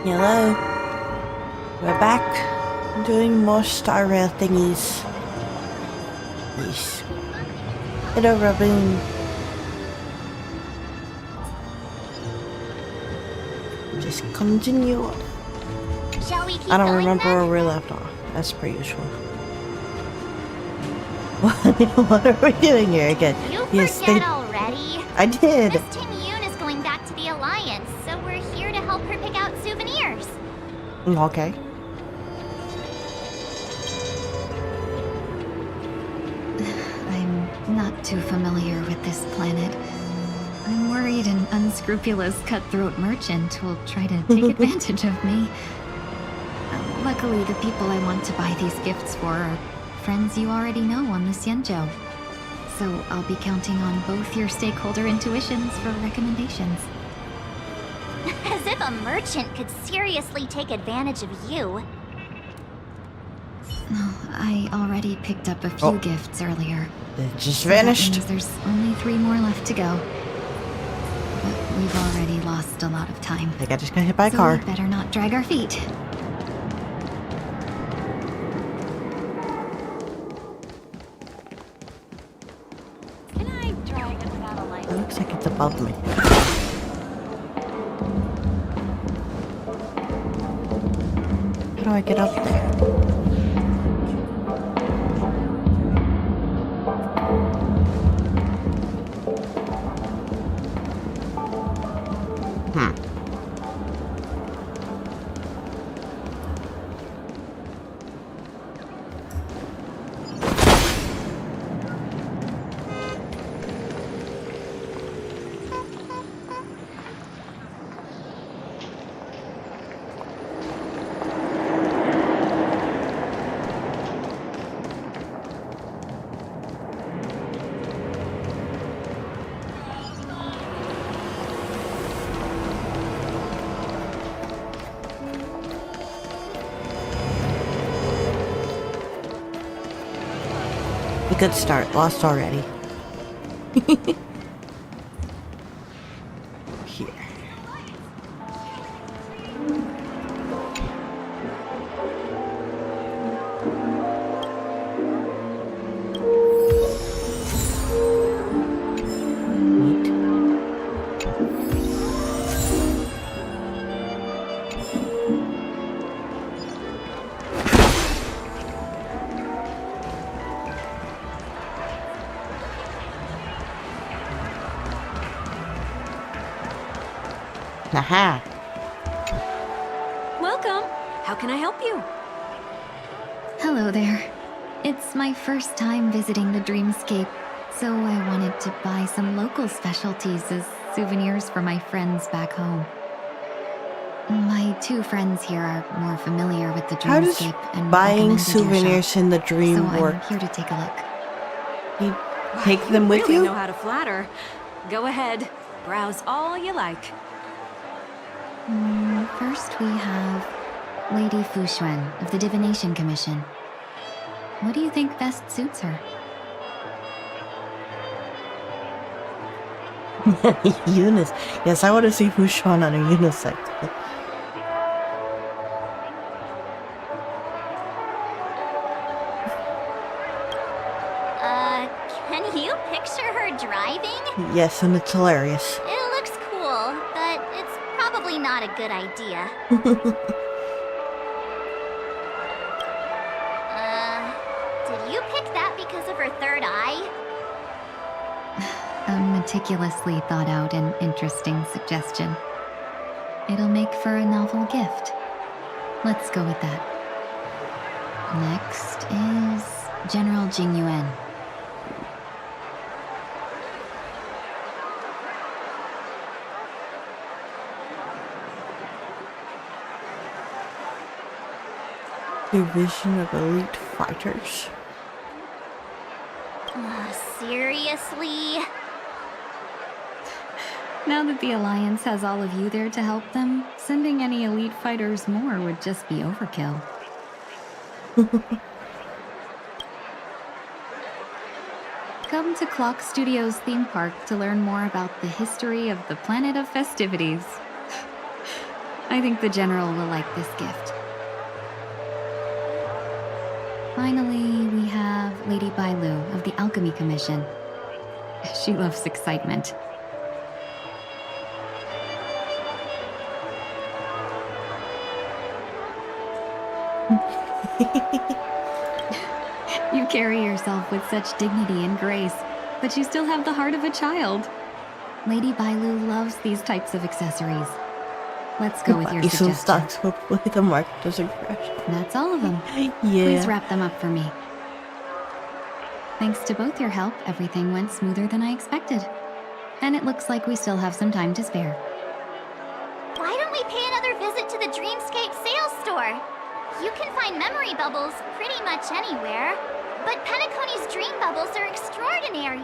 Hello. We're back doing more Star Rail thingies. Yes. Hello, Robin. Just continue. Shall we keep I don't going remember then? where we left off. That's per usual. What are we doing here again? You Yes, forget already. I did. Miss Ting Yoon is going back to the Alliance, so we're here to help her pick out souvenirs. Okay. I'm not too familiar with this planet. I'm worried an unscrupulous cutthroat merchant will try to take advantage of me. Luckily, the people I want to buy these gifts for are friends you already know on the Xianzhou. So I'll be counting on both your stakeholder intuitions for recommendations. As if a merchant could seriously take advantage of you. I already picked up a few gifts earlier. It just So that vanished. means there's only 3 more left to go. But we've already lost a lot of time. I think I just got hit by a So car. we better not drag our feet. Can I drive it without a It license? looks like it's above me. How do I get up there? A good start. Lost already. Here. Neat. Aha. Welcome. How can I help you? Hello there. It's my first time visiting the Dreamscape, so I wanted to buy some local specialties as souvenirs for my friends back home. My 2 friends here are more familiar with the How does Dreamscape and buying recommended your souvenirs shop, in the dream so I'm work? here to take a look. You take them with really you? know how to flatter. Go ahead. Browse all you like. First we have Lady Fuxuan of the Divination Commission. What do you think best suits her? Eunice. Yes, I want to see Fushan on a unisex. Can you picture her driving? Yes, and it's hilarious. It looks cool, but it's probably not a good idea. Did you pick that because of her third eye? A meticulously thought out and interesting suggestion. It'll make for a novel gift. Let's go with that. Next is General Jing Yuan. Division of elite fighters. Seriously? Now that the Alliance has all of you there to help them, sending any elite fighters more would just be overkill. Come to Clock Studios theme park to learn more about the history of the Planet of Festivities. I think the General will like this gift. Finally, we have Lady Bailu of the Alchemy Commission. She loves excitement. You carry yourself with such dignity and grace, but you still have the heart of a child. Lady Bailu loves these types of accessories. Let's go with your Some suggestion. stocks, hopefully the market doesn't crash. That's all of them. Yeah. Please wrap them up for me. Thanks to both your help, everything went smoother than I expected. And it looks like we still have some time to spare. Why don't we pay another visit to the Dreamscape sales store? You can find memory bubbles pretty much anywhere, but Penacony's dream bubbles are extraordinary.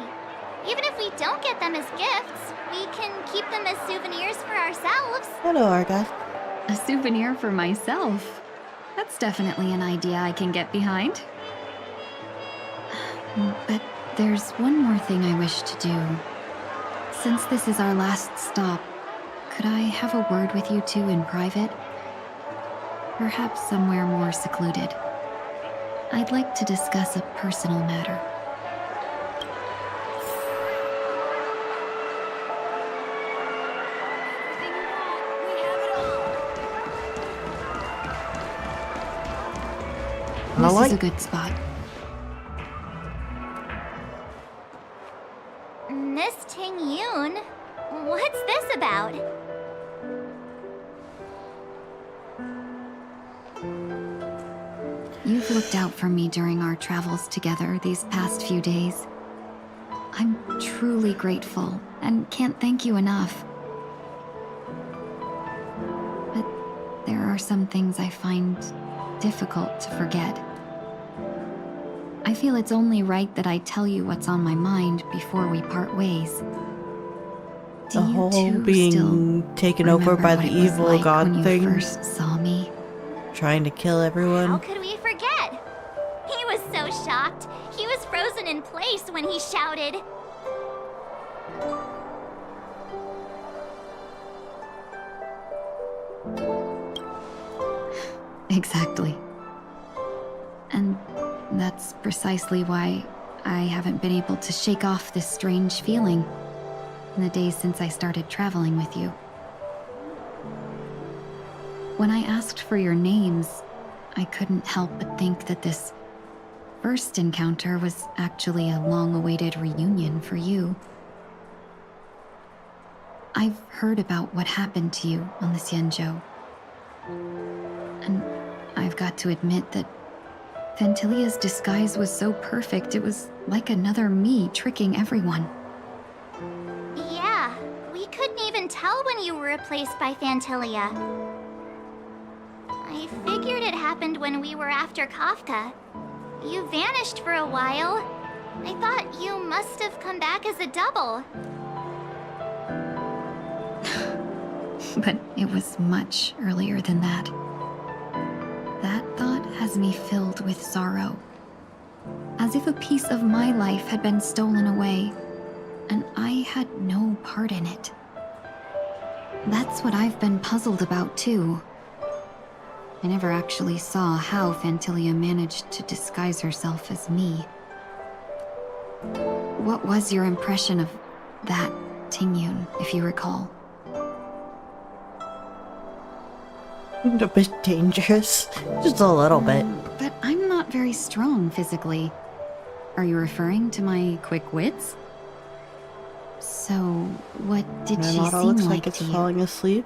Even if we don't get them as gifts, we can keep them as souvenirs for ourselves. Hello, Argus. A souvenir for myself. That's definitely an idea I can get behind. But there's one more thing I wish to do. Since this is our last stop, could I have a word with you two in private? Perhaps somewhere more secluded. I'd like to discuss a personal matter. This is a good spot. Miss Ting Yoon, what's this about? You've looked out for me during our travels together these past few days. I'm truly grateful and can't thank you enough. But there are some things I find difficult to forget. I feel it's only right that I tell you what's on my mind before we part ways. Do The you whole two being still taken over remember by what the it was evil like god when you thing, first saw me? trying to kill How everyone. could we forget? He was so shocked. He was frozen in place when he shouted. Exactly. And that's precisely why I haven't been able to shake off this strange feeling in the days since I started traveling with you. When I asked for your names, I couldn't help but think that this first encounter was actually a long-awaited reunion for you. I've heard about what happened to you on the Xianzhou. And I've got to admit that Fantilia's disguise was so perfect, it was like another me tricking everyone. Yeah, we couldn't even tell when you were replaced by Fantilia. I figured it happened when we were after Kafka. You vanished for a while. I thought you must have come back as a double. But it was much earlier than that. That thought has me filled with sorrow. As if a piece of my life had been stolen away, and I had no part in it. That's what I've been puzzled about, too. I never actually saw how Fantilia managed to disguise herself as me. What was your impression of that Tingyun, if you recall? A bit dangerous. Just a little bit. But I'm not very strong physically. Are you referring to my quick wits? So, what did My she model seem looks like like it's to you? falling asleep.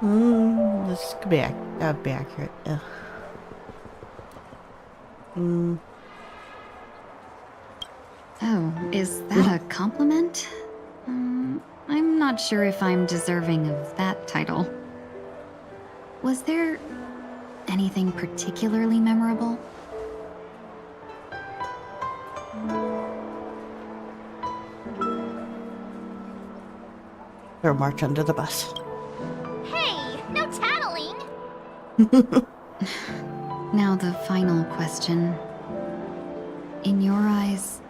This could be that'd be accurate. Yeah. Oh, is that a compliment? I'm not sure if I'm deserving of that title. Was there anything particularly memorable? Or march under the bus. Hey, no tattling! Now the final question. In your eyes,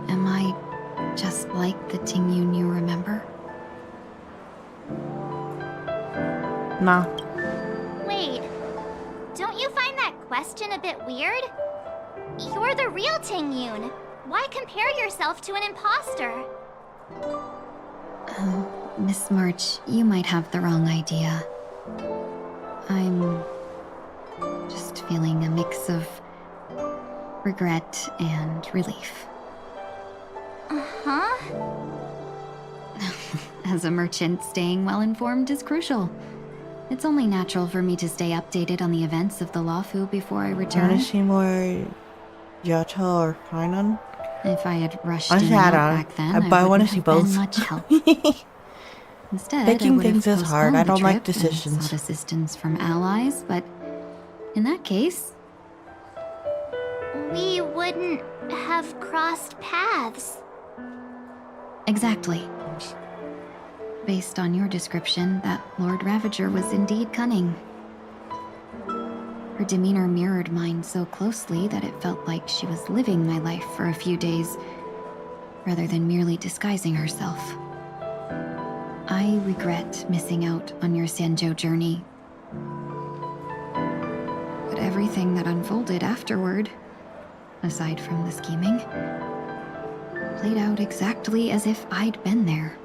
am I just like the Tingyun you remember? Nah. Wait, don't you find that question a bit weird? You're the real Ting Yun. Why compare yourself to an imposter? Miss March, you might have the wrong idea. I'm just feeling a mix of regret and relief. Uh-huh. As a merchant, staying well-informed is crucial. It's only natural for me to stay updated on the events of the Lawfu before I I return. want to see more Yato or Kainan. If I had rushed I in just and had out on. back then, But I I want wouldn't to see have been both. much help. Instead, Picking I would have things is hard. postponed I the don't like trip and decisions. sought assistance from allies, but in that case, We wouldn't have crossed paths. exactly. Based on your description, that Lord Ravager was indeed cunning. Her demeanor mirrored mine so closely that it felt like she was living my life for a few days, rather than merely disguising herself. I regret missing out on your Sanjo journey. But everything that unfolded afterward, aside from the scheming, played out exactly as if I'd been there.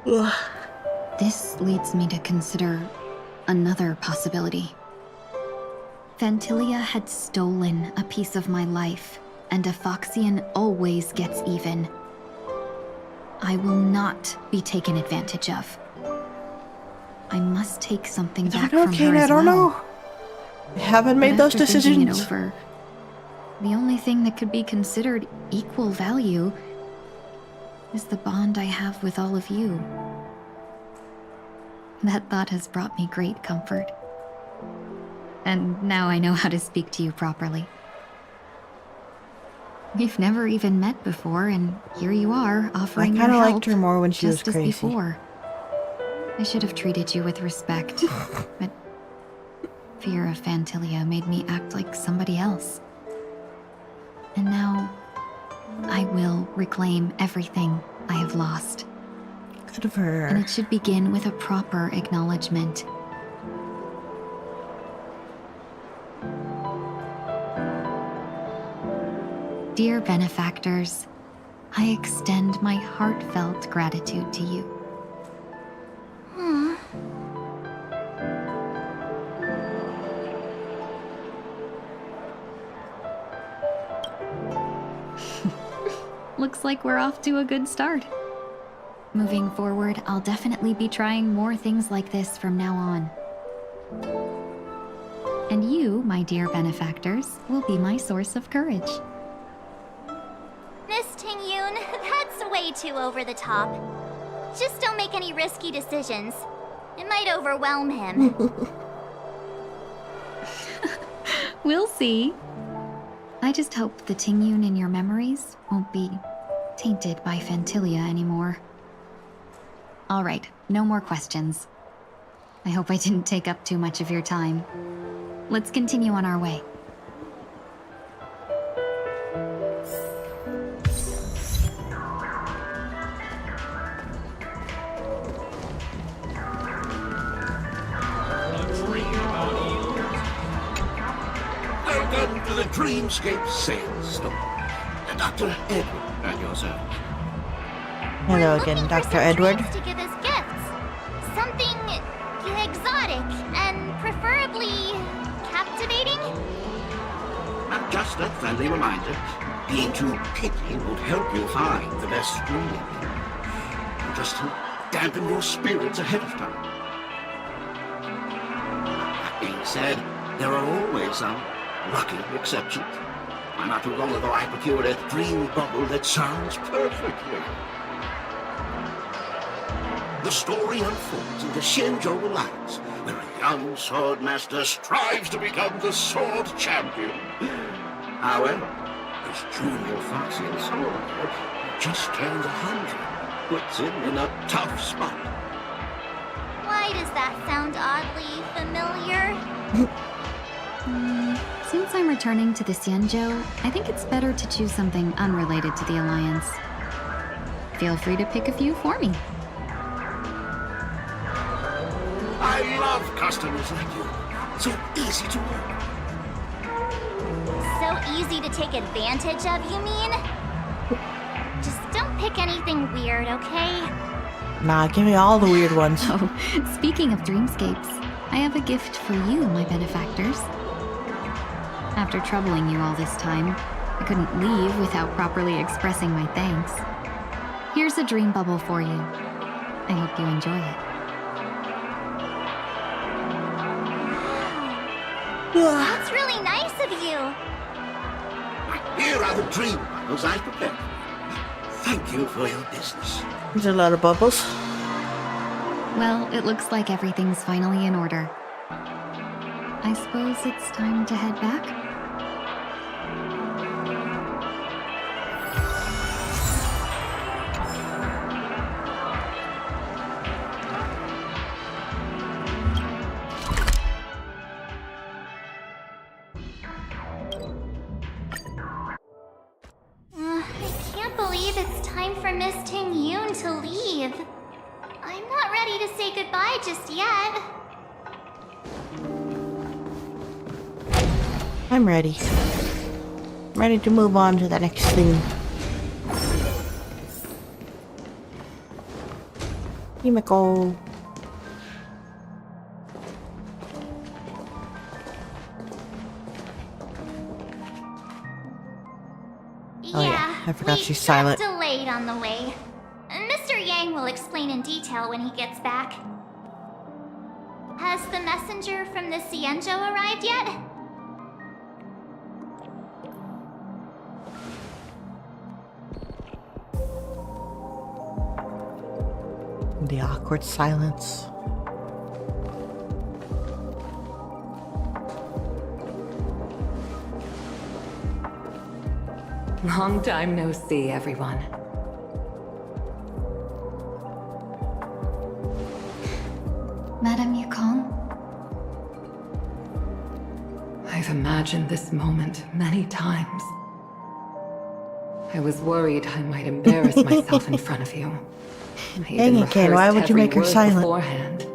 Ugh. This leads me to consider another possibility. Fantilia had stolen a piece of my life, and a Foxian always gets even. I will not be taken advantage of. I must take something Is back that from okay? her I as don't well. know. I haven't made But those after thinking it decisions. over, the only thing that could be considered equal value is the bond I have with all of you. That thought has brought me great comfort. And now I know how to speak to you properly. We've never even met before, and here you are, offering your kinda help liked her more when she was just as crazy. before. I should have treated you with respect, but fear of Fantilia made me act like somebody else. And now, I will reclaim everything I have lost. Good for her. And it should begin with a proper acknowledgement. Dear benefactors, I extend my heartfelt gratitude to you. Looks like we're off to a good start. Moving forward, I'll definitely be trying more things like this from now on. And you, my dear benefactors, will be my source of courage. Miss Ting Yun, that's way too over the top. Just don't make any risky decisions. It might overwhelm him. We'll see. I just hope the Tingyun in your memories won't be tainted by Fantilia anymore. All right, no more questions. I hope I didn't take up too much of your time. Let's continue on our way. Welcome to the Dreamscape Sales Store. Dr. Edward and yourself. Hello We're again, looking for Dr. some Edward. dreams to give as gifts. Something exotic and preferably captivating. And just a friendly reminder, being too picky won't help you find the best dream. And just to dampen your spirits ahead of time. That being said, there are always some lucky exceptions. Not too long ago, I procured a dream bubble that sounds perfectly. The story unfolds in the Shenzhou Alliance, where a young sword master strives to become the sword champion. However, his junior Foxian sword just turned 100, puts him in a tough spot. Why does that sound oddly familiar? Since I'm returning to the Xianzhou, I think it's better to choose something unrelated to the Alliance. Feel free to pick a few for me. I I love customers like you. So easy to work. So easy to take advantage of, you mean? Just don't pick anything weird, okay? Nah, give me all the weird ones. Oh, speaking of dreamscapes, I have a gift for you, my benefactors. After troubling you all this time, I couldn't leave without properly expressing my thanks. Here's a dream bubble for you. I hope you enjoy it. That's really nice of you. Here are the dream bubbles I prepared. Thank you for your business. There's a lot of bubbles. Well, it looks like everything's finally in order. I suppose it's time to head back? I can't believe it's time for Miss Ting Yoon to leave. I'm not ready to say goodbye just yet. I'm ready. I'm ready to move on to the next thing. Himiko. Oh yeah, I forgot we she's got silent. delayed on the way. Mr. Yang will explain in detail when he gets back. Has the messenger from the Xianzhou arrived yet? The awkward silence. Long time no see, everyone. Madame Yukong? I've imagined this moment many times. I was worried I might embarrass myself in front of you. I Dang even it, kid, why rehearsed would you every make her word silent? beforehand.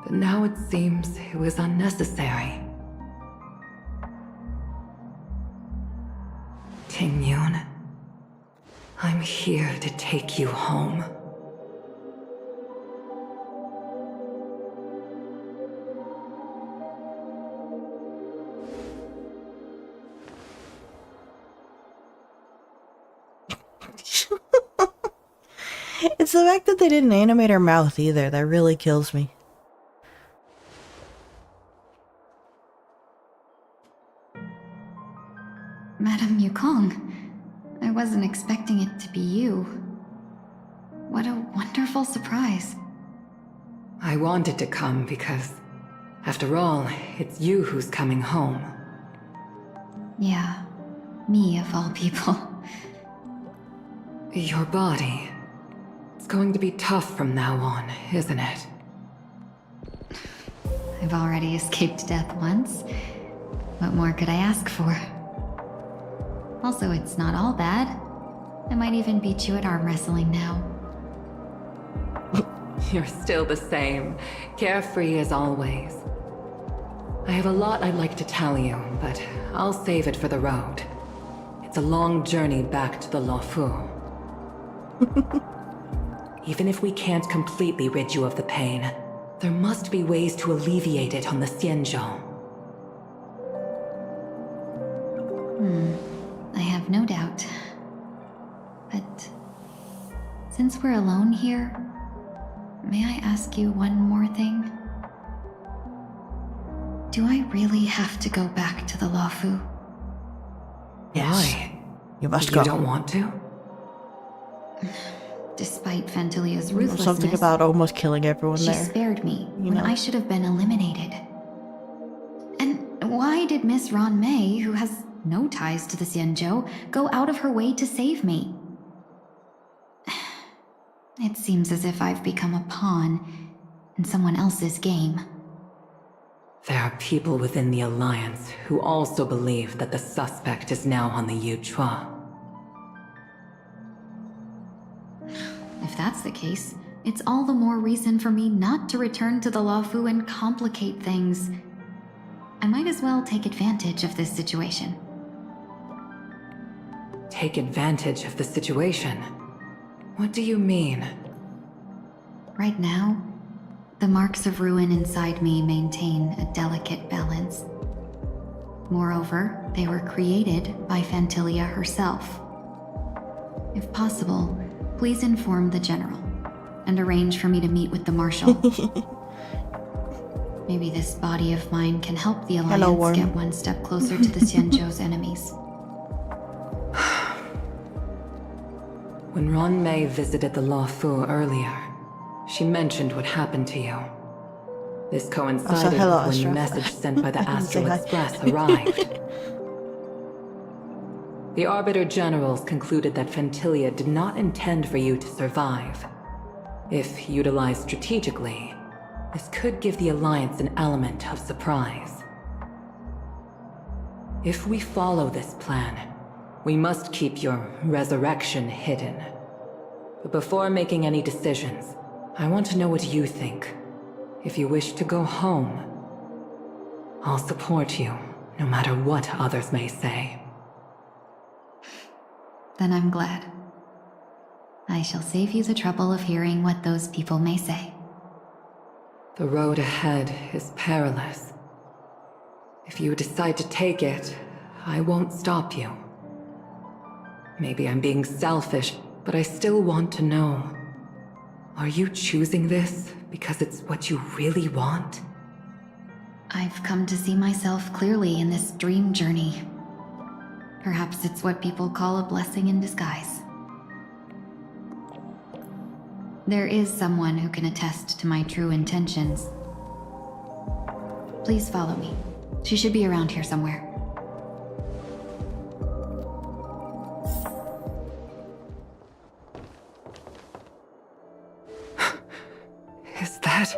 But now it seems it was unnecessary. Ting Yoon, I'm here to take you home. It's the fact that they didn't animate her mouth either that really kills me. Madame Yukong, I wasn't expecting it to be you. What a wonderful surprise. I wanted to come because, after all, it's you who's coming home. Yeah, me of all people. Your body. It's going to be tough from now on, isn't it? I've already escaped death once. What more could I ask for? Also, it's not all bad. I might even beat you at arm wrestling now. You're still the same, carefree as always. I have a lot I'd like to tell you, but I'll save it for the road. It's a long journey back to the Luofu. Even if we can't completely rid you of the pain, there must be ways to alleviate it on the Xianzhou. I have no doubt. But since we're alone here, may I ask you one more thing? Do I really have to go back to the Luofu? Yes. Why? You must go. You don't want to? Despite Fantilia's ruthlessness, Something about almost killing everyone she there. spared me You when know. I should have been eliminated. And why did Miss Ron Mei, who has no ties to the Xianzhou, go out of her way to save me? It seems as if I've become a pawn in someone else's game. There are people within the Alliance who also believe that the suspect is now on the Yuchua. If that's the case, it's all the more reason for me not to return to the Luofu and complicate things. I might as well take advantage of this situation. Take advantage of the situation? What do you mean? Right now, the marks of ruin inside me maintain a delicate balance. Moreover, they were created by Phantilia herself. If possible, please inform the General and arrange for me to meet with the Marshal. Maybe this body of mine can help the Alliance get one step closer to the Xianzhou's enemies. When Ron Mei visited the Luofu earlier, she mentioned what happened to you. This coincided with when the message sent by the Astral Express arrived. The Arbiter Generals concluded that Phantilia did not intend for you to survive. If utilized strategically, this could give the Alliance an element of surprise. If we follow this plan, we must keep your resurrection hidden. But before making any decisions, I want to know what you think. If you wish to go home, I'll support you, no matter what others may say. Then I'm glad. I shall save you the trouble of hearing what those people may say. The road ahead is perilous. If you decide to take it, I won't stop you. Maybe I'm being selfish, but I still want to know. Are you choosing this because it's what you really want? I've come to see myself clearly in this dream journey. Perhaps it's what people call a blessing in disguise. There is someone who can attest to my true intentions. Please follow me. She should be around here somewhere. Is that...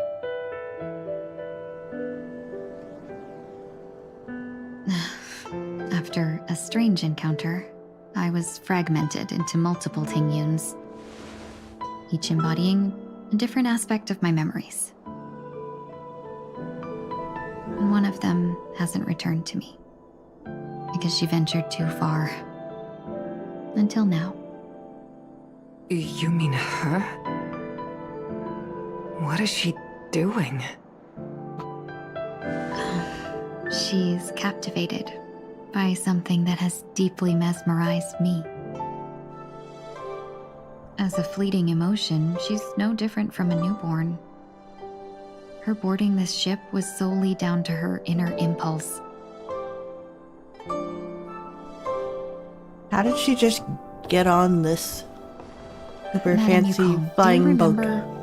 After a strange encounter, I was fragmented into multiple Tingyuns, each embodying a different aspect of my memories. And one of them hasn't returned to me, because she ventured too far. Until now. You mean her? What is she doing? She's captivated by something that has deeply mesmerized me. As a fleeting emotion, she's no different from a newborn. Her boarding this ship was solely down to her inner impulse. How did she just get on this super Madame fancy Yukong, flying boat? do you remember?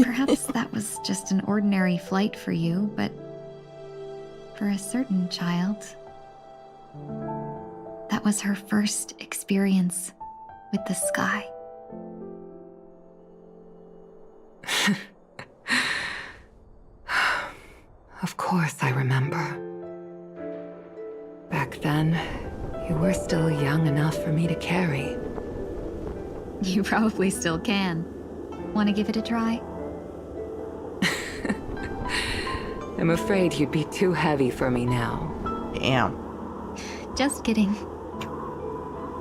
Perhaps that was just an ordinary flight for you, but for a certain child, that was her first experience with the sky. Of course I remember. Back then, you were still young enough for me to carry. You probably still can. Want to give it a try? I'm afraid you'd be too heavy for me now. Damn. Just kidding.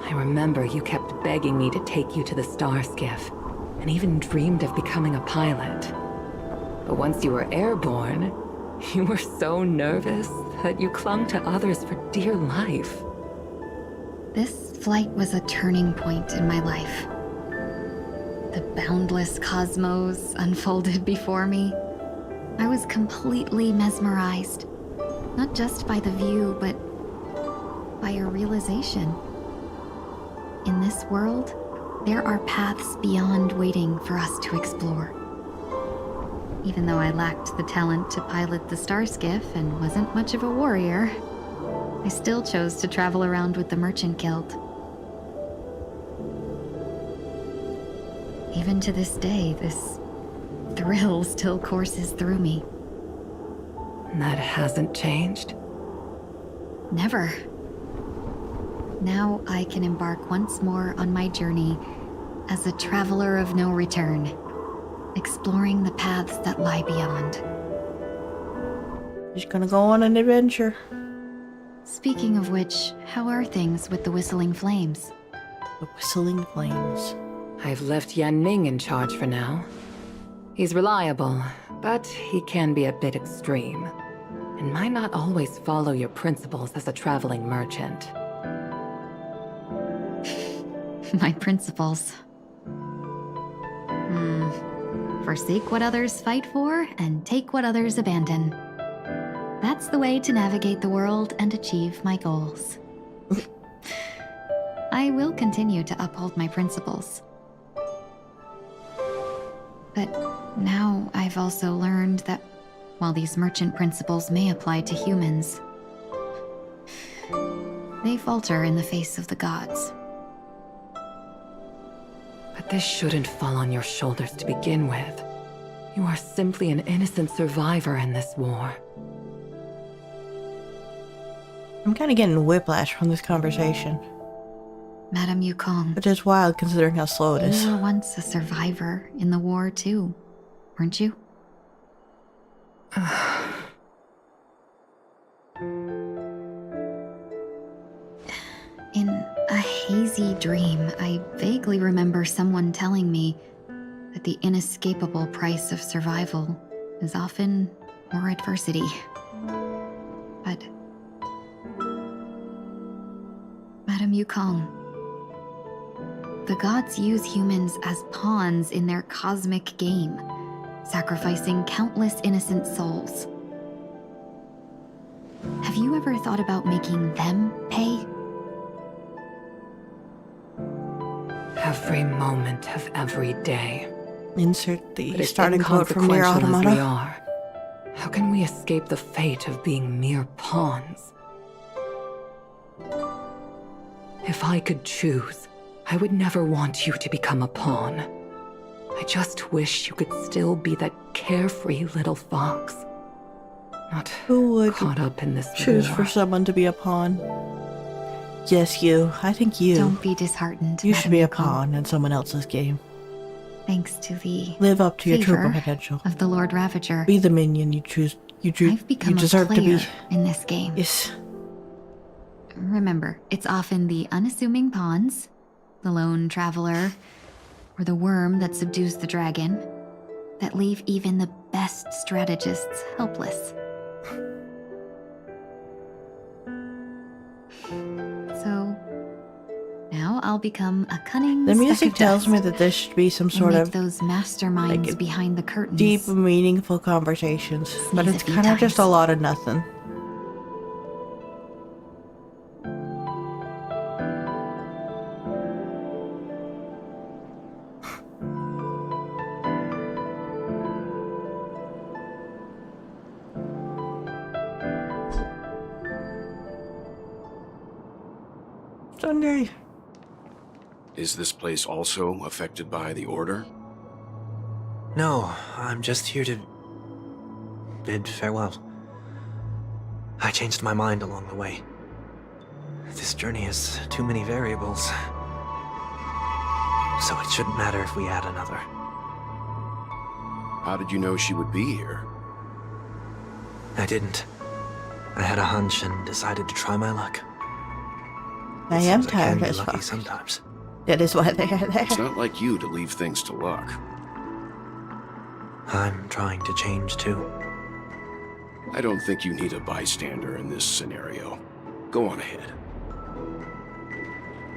I remember you kept begging me to take you to the star skiff, and even dreamed of becoming a pilot. But once you were airborne, you were so nervous that you clung to others for dear life. This flight was a turning point in my life. The boundless cosmos unfolded before me. I was completely mesmerized, not just by the view, but by a realization. In this world, there are paths beyond waiting for us to explore. Even though I lacked the talent to pilot the star skiff and wasn't much of a warrior, I still chose to travel around with the Merchant Guild. Even to this day, this thrill still courses through me. That hasn't changed? Never. Now I can embark once more on my journey as a traveler of no return, exploring the paths that lie beyond. She's gonna go on an adventure. Speaking of which, how are things with the Whistling Flames? The Whistling Flames. I've left Yan Ming in charge for now. He's reliable, but he can be a bit extreme, and might not always follow your principles as a traveling merchant. My principles. Forsake what others fight for, and take what others abandon. That's the way to navigate the world and achieve my goals. I will continue to uphold my principles. But now I've also learned that while these merchant principles may apply to humans, they falter in the face of the gods. But this shouldn't fall on your shoulders to begin with. You are simply an innocent survivor in this war. I'm kind of getting whiplash from this conversation, Madame Yukong, which is wild considering how slow it is. you were once a survivor in the war too, weren't you? In a hazy dream, I vaguely remember someone telling me that the inescapable price of survival is often more adversity. But Madame Yukong, the gods use humans as pawns in their cosmic game, sacrificing countless innocent souls. Have you ever thought about making them pay? Every moment of every day. Insert the But as starting quote from Nier inconsequential as we Automata. are, how can we escape the fate of being mere pawns? If I could choose, I would never want you to become a pawn. I just wish you could still be that carefree little fox. Not Who would caught up in this choose war. for someone to be a pawn? Yes, you. I think you. Don't be disheartened. You should be a Madame Yukong. pawn in someone else's game. Thanks to the Live up to your true favor potential. of the Lord Ravager, Be the minion you choose. I've become You a deserve to player be. in this game. Yes. Remember, it's often the unassuming pawns, the lone traveler, or the worm that subdues the dragon, that leave even the best strategists helpless. So, now I'll become a cunning The music speck of tells dust me that there should be some and sort make of those masterminds like a behind the curtains. deep, meaningful conversations, but Sneeze it's a few kind of just a times. lot of nothing. Sunday. Is this place also affected by the Order? No, I'm just here to bid farewell. I changed my mind along the way. This journey has too many variables. So it shouldn't matter if we add another. How did you know she would be here? I didn't. I had a hunch and decided to try my luck. I It am seems I can tired be as lucky fuck. sometimes. That is why they are there. It's not like you to leave things to luck. I'm trying to change too. I don't think you need a bystander in this scenario. Go on ahead.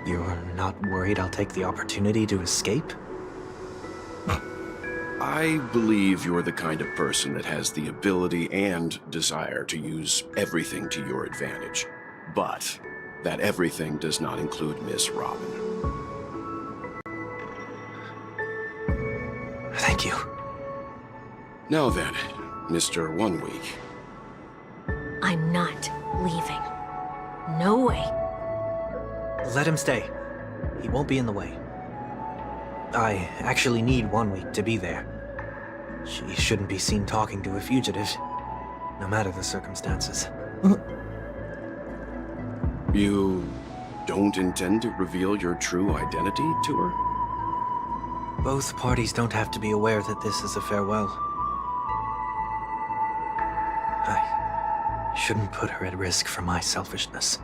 You're not worried I'll take the opportunity to escape? I believe you're the kind of person that has the ability and desire to use everything to your advantage. But that everything does not include Miss Robin. Thank you. Now then, Mr. 1 Week. I'm not leaving. No way. Let him stay. He won't be in the way. I actually need 1 week to be there. She shouldn't be seen talking to a fugitive. no matter the circumstances. You don't intend to reveal your true identity to her? Both parties don't have to be aware that this is a farewell. I shouldn't put her at risk for my selfishness.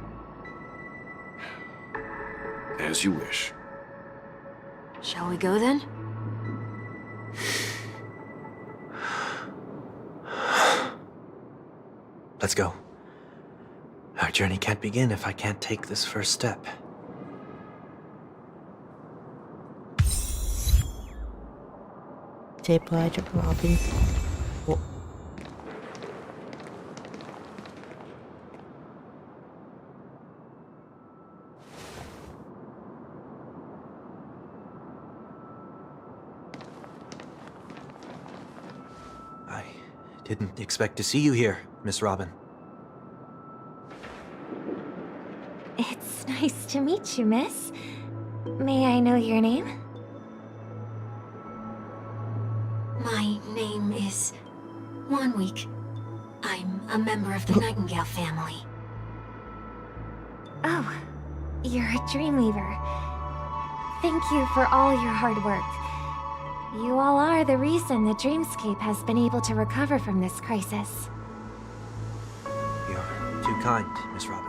As you wish. Shall we go then? Let's go. Our journey can't begin if I can't take this first step. Say bye to Robin. Oh. I didn't expect to see you here, Miss Robin. It's nice to meet you, miss. May I know your name? My name is Werq. I'm a member of the Nightingale family. Oh, you're a Dreamweaver. Thank you for all your hard work. You all are the reason the Dreamscape has been able to recover from this crisis. You're too kind, Miss Robin.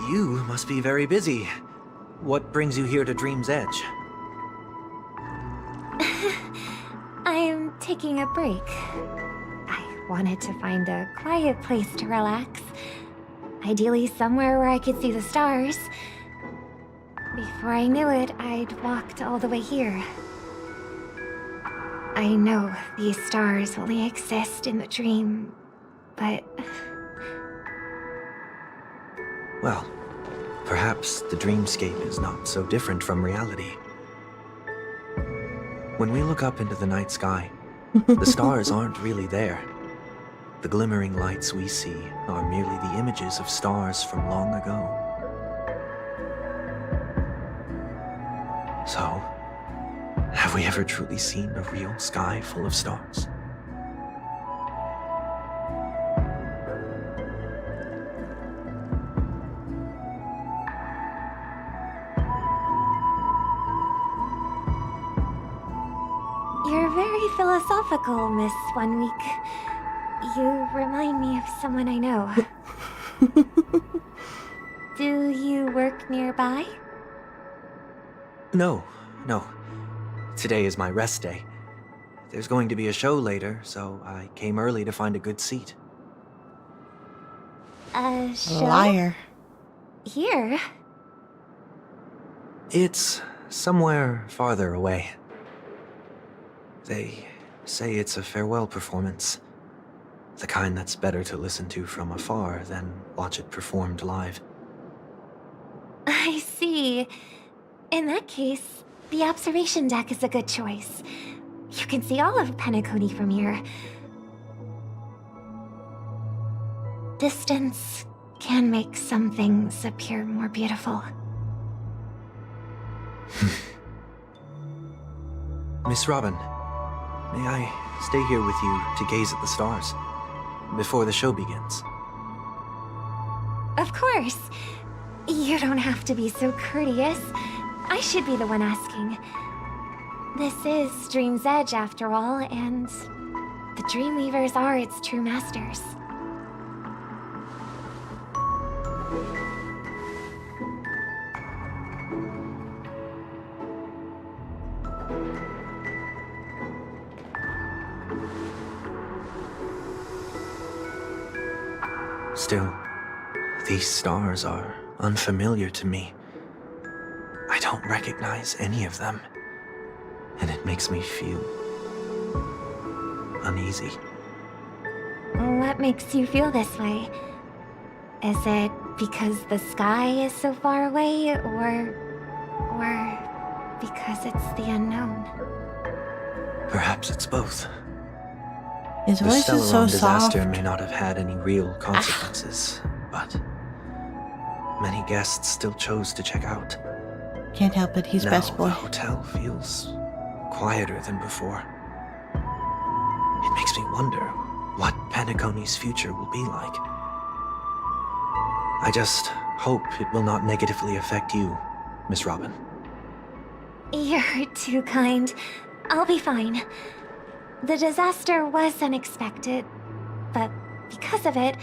You must be very busy. What brings you here to Dream's Edge? I'm taking a break. I wanted to find a quiet place to relax. Ideally somewhere where I could see the stars. Before I knew it, I'd walked all the way here. I know these stars only exist in the dream, but... Well, perhaps the dreamscape is not so different from reality. When we look up into the night sky, the stars aren't really there. The glimmering lights we see are merely the images of stars from long ago. So, have we ever truly seen a real sky full of stars? You're very philosophical, Miss Werq. You remind me of someone I know. Do you work nearby? No. Today is my rest day. There's going to be a show later, so I came early to find a good seat. A show? Liar. Here? It's somewhere farther away. They say it's a farewell performance. The kind that's better to listen to from afar than watch it performed live. I see. In that case, the observation deck is a good choice. You can see all of Penacony from here. Distance can make some things appear more beautiful. Miss Robin, may I stay here with you to gaze at the stars before the show begins? Of course. You don't have to be so courteous. I should be the one asking. This is Dream's Edge, after all, and the Dreamweavers are its true masters. Still, these stars are unfamiliar to me. I don't recognize any of them, and it makes me feel uneasy. What makes you feel this way? Is it because the sky is so far away, or because it's the unknown? Perhaps it's both. His The voice is so Stellaron soft. disaster may not have had any real consequences, but many guests still chose to check out. Can't help it, he's Now best boy. the hotel feels quieter than before. It makes me wonder what Penacony's future will be like. I just hope it will not negatively affect you, Miss Robin. You're too kind. I'll be fine. The disaster was unexpected, but because of it,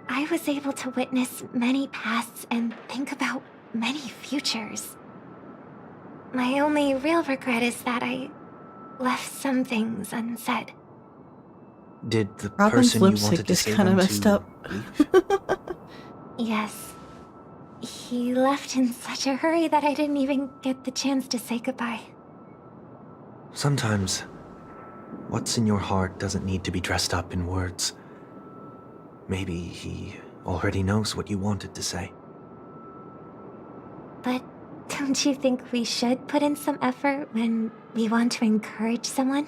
I was able to witness many pasts and think about many futures. My only real regret is that I left some things unsaid. Did the Robin's person you lipstick wanted to is save kind of them messed to up. leave? Yes. He left in such a hurry that I didn't even get the chance to say goodbye. Sometimes, what's in your heart doesn't need to be dressed up in words. Maybe he already knows what you wanted to say. But don't you think we should put in some effort when we want to encourage someone?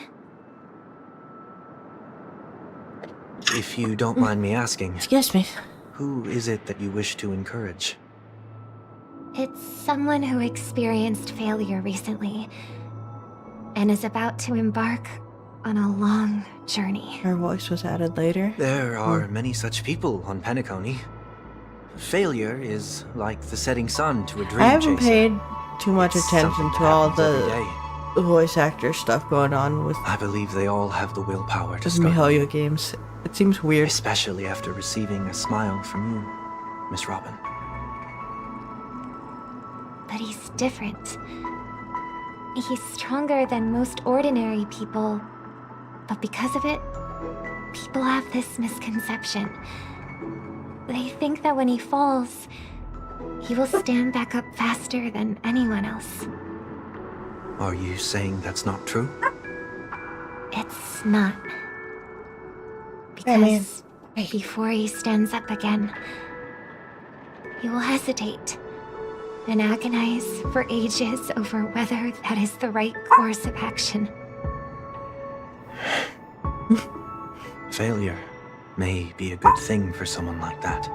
If you don't mind me asking, Excuse me. who is it that you wish to encourage? It's someone who experienced failure recently and is about to embark on a long journey. Her voice was added later. There are many such people on Penacony. Failure is like the setting sun to a dream I haven't chaser. paid too much It's attention something to that all happens every the day. voice actor stuff going on with I believe they all have the willpower to the start, MacLeod games. It seems weird. especially after receiving a smile from you, Miss Robin. But he's different. He's stronger than most ordinary people, but because of it, people have this misconception. They think that when he falls, he will stand back up faster than anyone else. Are you saying that's not true? It's not. I mean, Because before he stands up again, he will hesitate and agonize for ages over whether that is the right course of action. Failure may be a good thing for someone like that.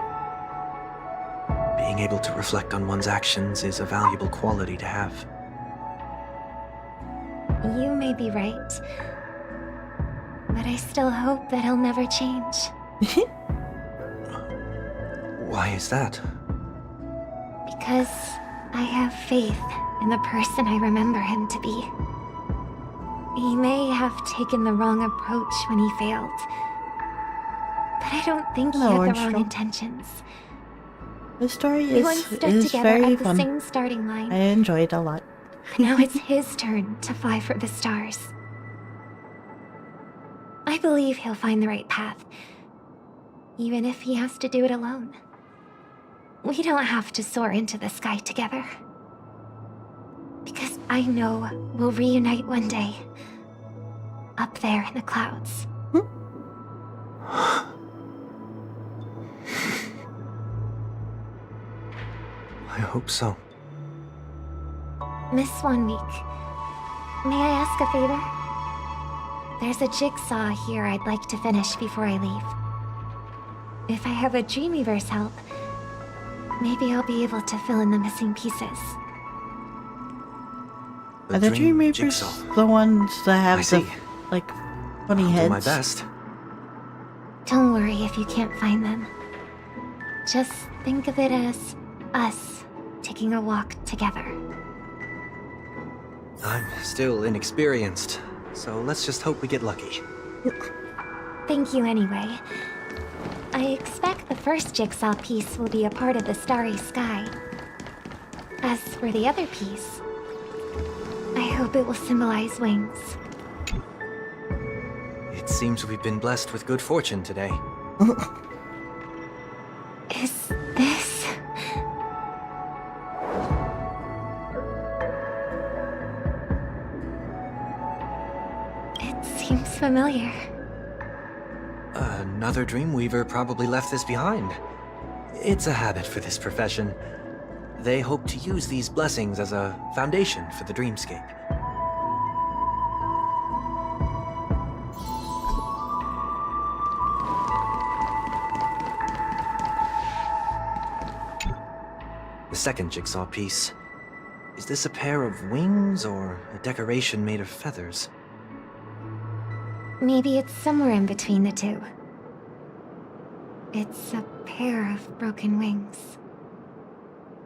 Being able to reflect on one's actions is a valuable quality to have. You may be right, but I still hope that he'll never change. Why is that? Because I have faith in the person I remember him to be. He may have taken the wrong approach when he failed, but I don't think he No, had the Orange wrong Straw. intentions. The story We once is stood together very at the fun. same starting line. I enjoyed it a lot. Now it's his turn to fly for the stars. I believe he'll find the right path, even if he has to do it alone. We don't have to soar into the sky together. Because I know we'll reunite one day, up there in the clouds. I hope so. Miss 1 Week, may I ask a favor? There's a jigsaw here I'd like to finish before I leave. If I have a Dreamweaver's help, maybe I'll be able to fill in the missing pieces. Are the dream Dreamweavers jigsaw. the ones that I have the, see. like, funny I'll heads? do my best. Don't worry if you can't find them. Just think of it as us taking a walk together. I'm still inexperienced, so let's just hope we get lucky. Thank you anyway. I expect the first jigsaw piece will be a part of the starry sky. As for the other piece, I hope it will symbolize wings. It seems we've been blessed with good fortune today. Is this... It seems familiar. Another Dreamweaver probably left this behind. It's a habit for this profession. They hope to use these blessings as a foundation for the dreamscape. The second jigsaw piece. Is this a pair of wings or a decoration made of feathers? maybe it's somewhere in between the two. It's a pair of broken wings.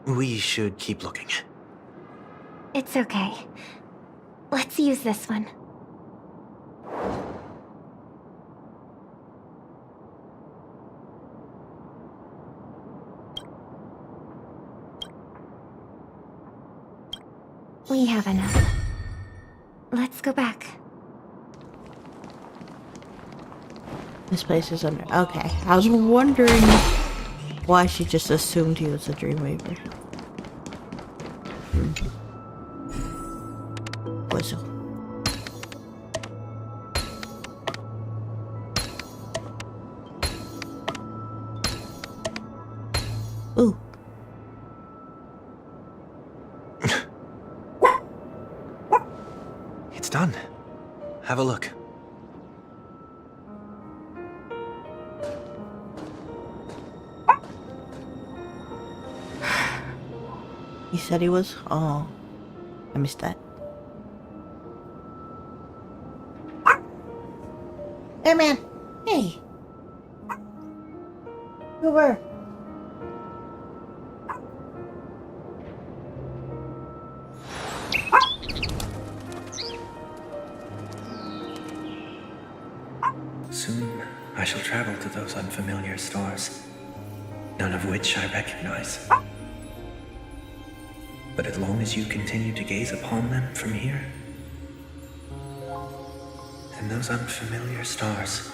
We should keep looking. It's okay. Let's use this one. We have enough. Let's go back. This place is under. Okay, I was wondering why she just assumed he was a Dreamweaver. Whistle. Ooh. It's done. Have a look. He said he was? Oh, I missed that. Hey, man. Hey. Uber. Soon, I shall travel to those unfamiliar stars, none of which I recognize. But as long as you continue to gaze upon them from here, then those unfamiliar stars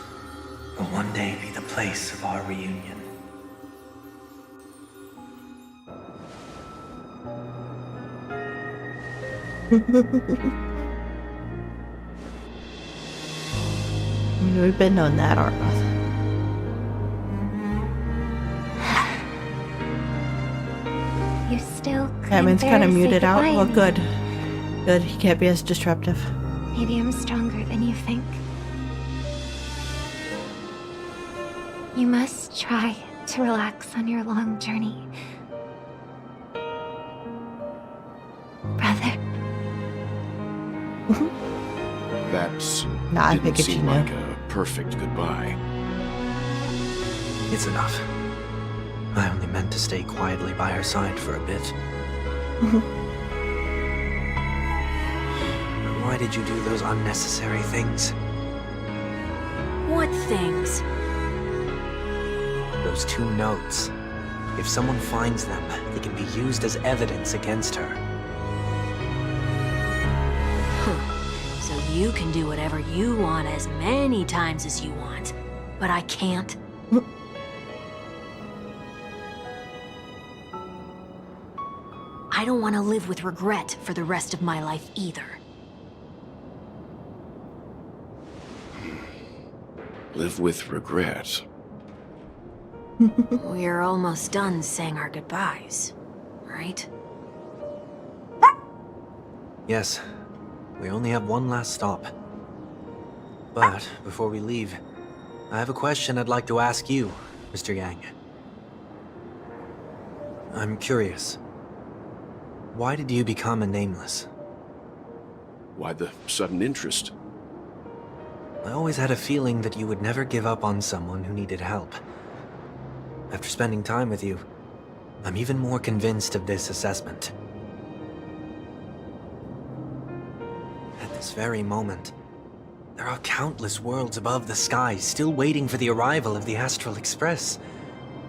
will one day be the place of our reunion. We've been on that arc. You still Batman's kind of bear to say muted out. goodbye Well, to me. good. Good. He can't be as disruptive. Maybe I'm stronger than you think. You must try to relax on your long journey. Brother. That's Nah, I didn't figured you seem knew. like a perfect goodbye. It's enough. I only meant to stay quietly by her side for a bit. Why did you do those unnecessary things? What things? Those 2 notes. If someone finds them, they can be used as evidence against her. So you can do whatever you want as many times as you want, but I can't. I don't want to live with regret for the rest of my life either. Live with regret. We're almost done saying our goodbyes, right? Yes, we only have one last stop. But before we leave, I have a question I'd like to ask you, Mr. Yang. I'm curious. Why did you become a Nameless? Why the sudden interest? I always had a feeling that you would never give up on someone who needed help. After spending time with you, I'm even more convinced of this assessment. At this very moment, there are countless worlds above the sky still waiting for the arrival of the Astral Express.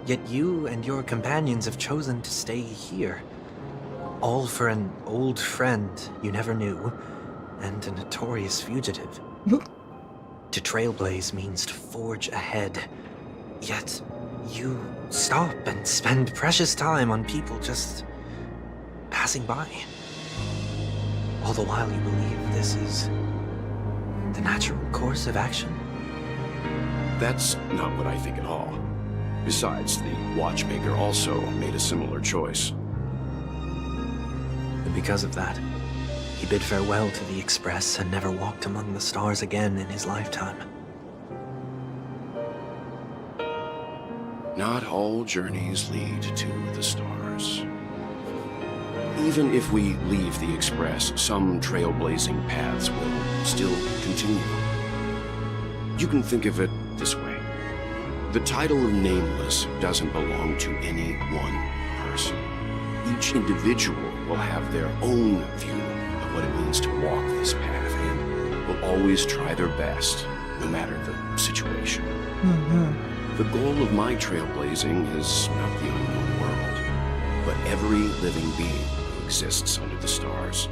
Yet you and your companions have chosen to stay here. All for an old friend you never knew, and a notorious fugitive. To trailblaze means to forge ahead. Yet, you stop and spend precious time on people just passing by. All the while you believe this is the natural course of action. That's not what I think at all. Besides, the watchmaker also made a similar choice. And because of that, he bid farewell to the Express and never walked among the stars again in his lifetime. Not all journeys lead to the stars. Even if we leave the Express, some trailblazing paths will still continue. You can think of it this way. The title of Nameless doesn't belong to any one person. Each individual will have their own view of what it means to walk this path and will always try their best, no matter the situation. The goal of my trailblazing is not the unknown world, but every living being who exists under the stars.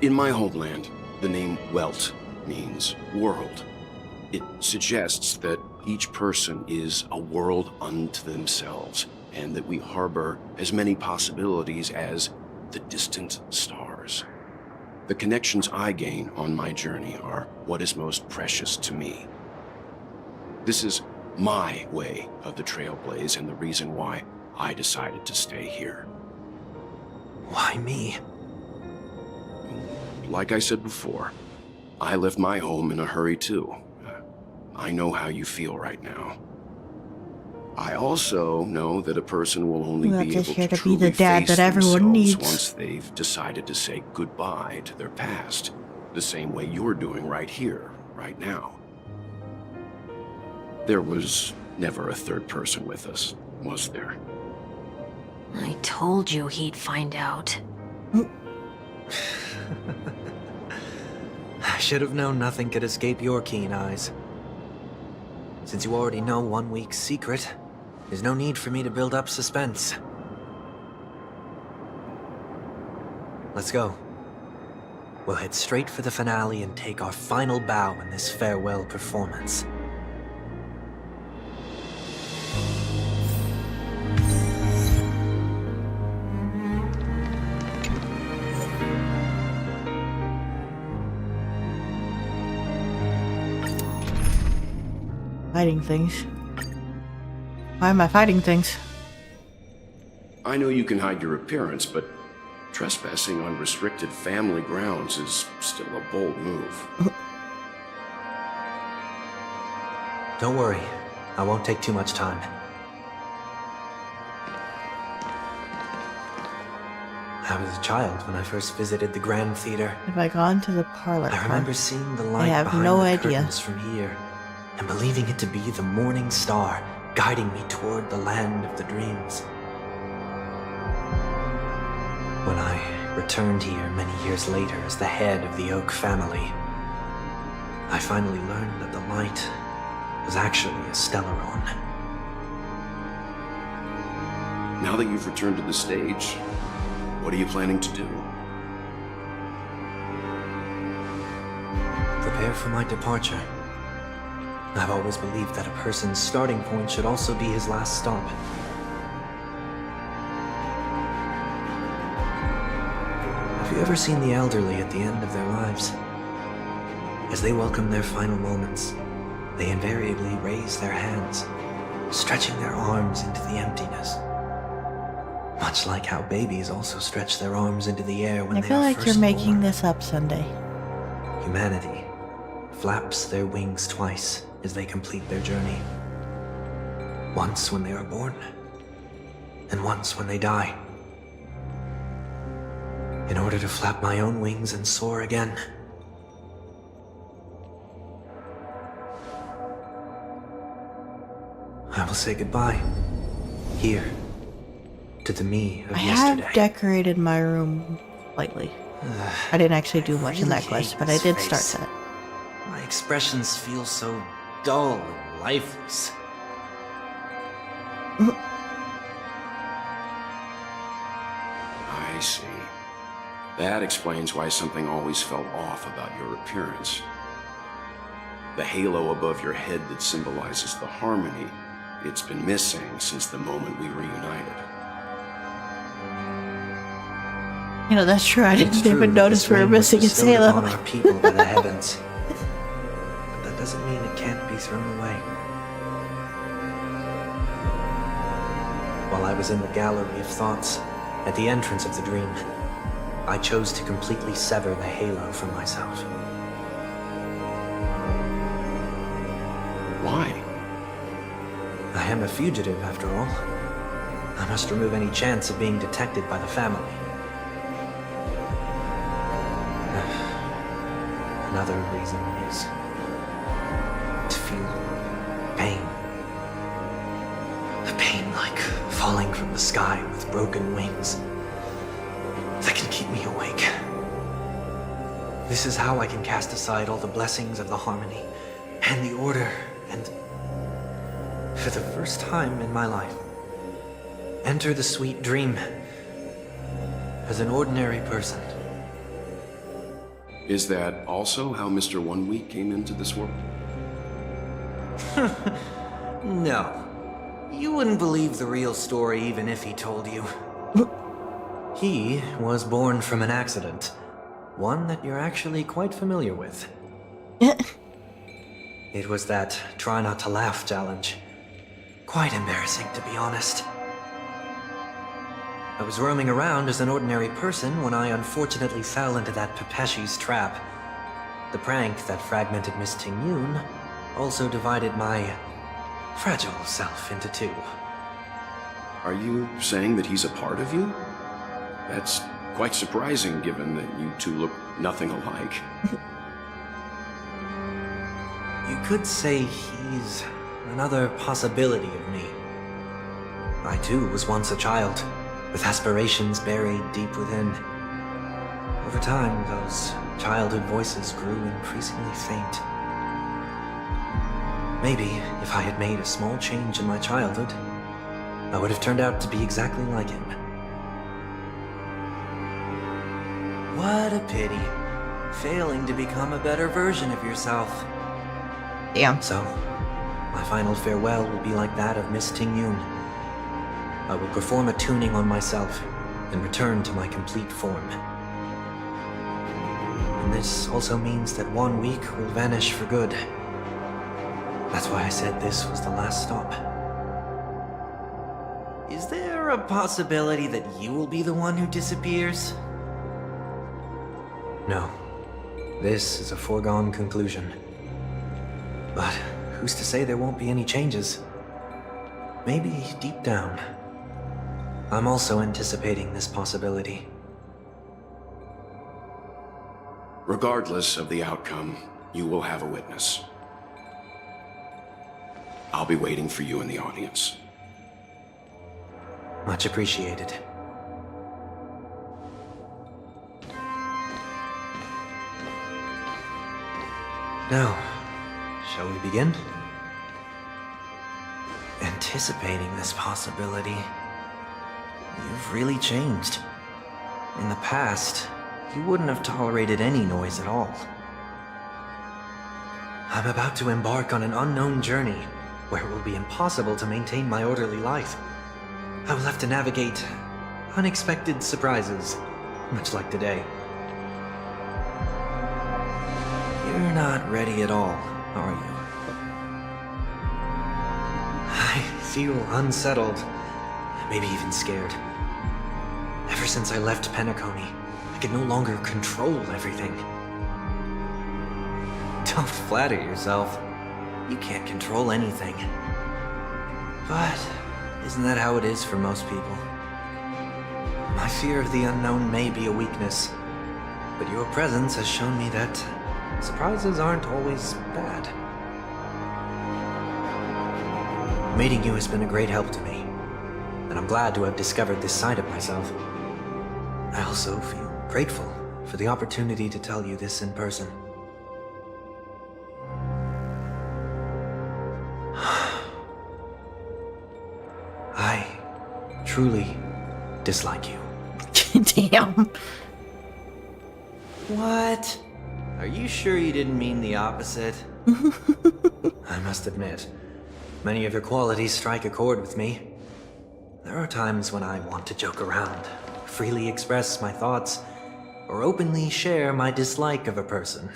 In my homeland, the name Werq means world. It suggests that each person is a world unto themselves, and that we harbor as many possibilities as the distant stars. The connections I gain on my journey are what is most precious to me. This is my way of the Trailblaze and the reason why I decided to stay here. Why me? Like I said before, I left my home in a hurry too. I know how you feel right now. I also know that a person will only Well, be just able here to to be the truly dad face that everyone themselves needs. once they've decided to say goodbye to their past, the same way you're doing right here, right now. There was never a third person with us, was there? I told you he'd find out. I should have known nothing could escape your keen eyes. Since you already know 1 week's secret, there's no need for me to build up suspense. Let's go. We'll head straight for the finale and take our final bow in this farewell performance. Fighting things. Why am I fighting things? I know you can hide your appearance, but trespassing on restricted family grounds is still a bold move. Don't worry, I won't take too much time. I was a child when I first visited the Grand Theater. Have I gone to the parlor? I remember seeing the light have behind no the idea. curtains from here, and believing it to be the morning star guiding me toward the land of the dreams. When I returned here many years later as the head of the Oak family, I finally learned that the light was actually a Stellaron. Now that you've returned to the stage, what are you planning to do? Prepare for my departure. I've always believed that a person's starting point should also be his last stop. Have you ever seen the elderly at the end of their lives? As they welcome their final moments, they invariably raise their hands, stretching their arms into the emptiness. Much like how babies also stretch their arms into the air when I they feel are like first you're making born. this up, Sunday. Humanity flaps their wings twice as they complete their journey. Once when they are born, and once when they die. In order to flap my own wings and soar again. I will say goodbye. Here. To the me of I yesterday. have decorated my room slightly. I didn't actually do much in that quest, but I did start that. My expressions feel so dull and lifeless. I see. That explains why something always felt off about your appearance. The halo above your head that symbolizes the harmony, it's been missing since the moment we reunited. You know, that's true. I It's didn't true even that notice this we were ring was missing its bestowed upon halo. our people by the heavens. But that doesn't mean it can't be thrown away. While I was in the gallery of thoughts, at the entrance of the dream, I chose to completely sever the halo from myself. Why? I am a fugitive, after all. I must remove any chance of being detected by the family. Another reason is like falling from the sky with broken wings that can keep me awake. This is how I can cast aside all the blessings of the harmony and the order and, for the first time in my life, enter the sweet dream as an ordinary person. Is that also how Mr. 1 Week came into this world? No. You wouldn't believe the real story even if he told you. He was born from an accident. One that you're actually quite familiar with. It was that try not to laugh challenge. Quite embarrassing, to be honest. I was roaming around as an ordinary person when I unfortunately fell into that Pepeshi's trap. The prank that fragmented Miss Ting-Yun also divided my fragile self into two. Are you saying that he's a part of you? That's quite surprising given that you two look nothing alike. You could say he's another possibility of me. I too was once a child, with aspirations buried deep within. Over time, those childhood voices grew increasingly faint. Maybe if I had made a small change in my childhood, I would have turned out to be exactly like him. What a pity. Failing to become a better version of yourself. Damn. So, my final farewell will be like that of Miss Ting-Yun. I will perform a tuning on myself and return to my complete form. And this also means that 1 week will vanish for good. That's why I said this was the last stop. Is there a possibility that you will be the one who disappears? No. This is a foregone conclusion. But who's to say there won't be any changes? Maybe deep down, I'm also anticipating this possibility. Regardless of the outcome, you will have a witness. I'll be waiting for you in the audience. Much appreciated. Now, shall we begin? Anticipating this possibility, you've really changed. In the past, you wouldn't have tolerated any noise at all. I'm about to embark on an unknown journey where it will be impossible to maintain my orderly life. I will have to navigate unexpected surprises, much like today. You're not ready at all, are you? I feel unsettled, maybe even scared. Ever since I left Penacony, I can no longer control everything. Don't flatter yourself. You can't control anything. But isn't that how it is for most people? My fear of the unknown may be a weakness, but your presence has shown me that surprises aren't always bad. Meeting you has been a great help to me, and I'm glad to have discovered this side of myself. I also feel grateful for the opportunity to tell you this in person. I truly dislike you. Damn. What? Are you sure you didn't mean the opposite? I must admit, many of your qualities strike a chord with me. There are times when I want to joke around, freely express my thoughts, or openly share my dislike of a person.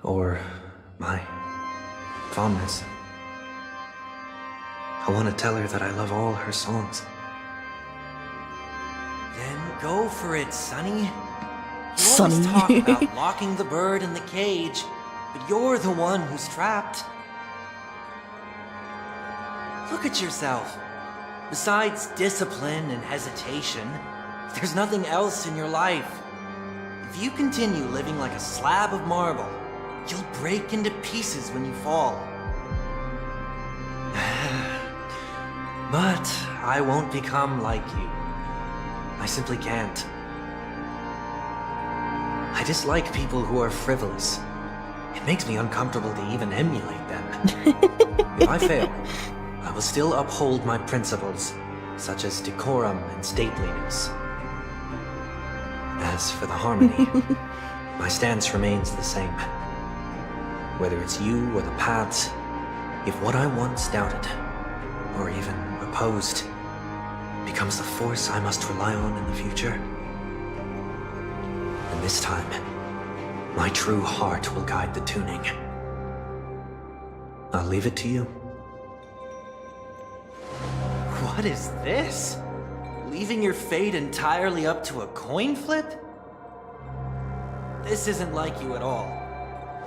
Or my fondness. I want to tell her that I love all her songs. Then go for it, Sonny. You always talk about locking the bird in the cage, but you're the one who's trapped. Look at yourself. Besides discipline and hesitation, there's nothing else in your life. If you continue living like a slab of marble, you'll break into pieces when you fall. But I won't become like you. I simply can't. I dislike people who are frivolous. It makes me uncomfortable to even emulate them. If I fail, I will still uphold my principles, such as decorum and stateliness. As for the harmony, my stance remains the same. Whether it's you or the paths, if what I once doubted, or even opposed, becomes the force I must rely on in the future, then this time, my true heart will guide the tuning. I'll leave it to you. What is this? Leaving your fate entirely up to a coin flip? This isn't like you at all.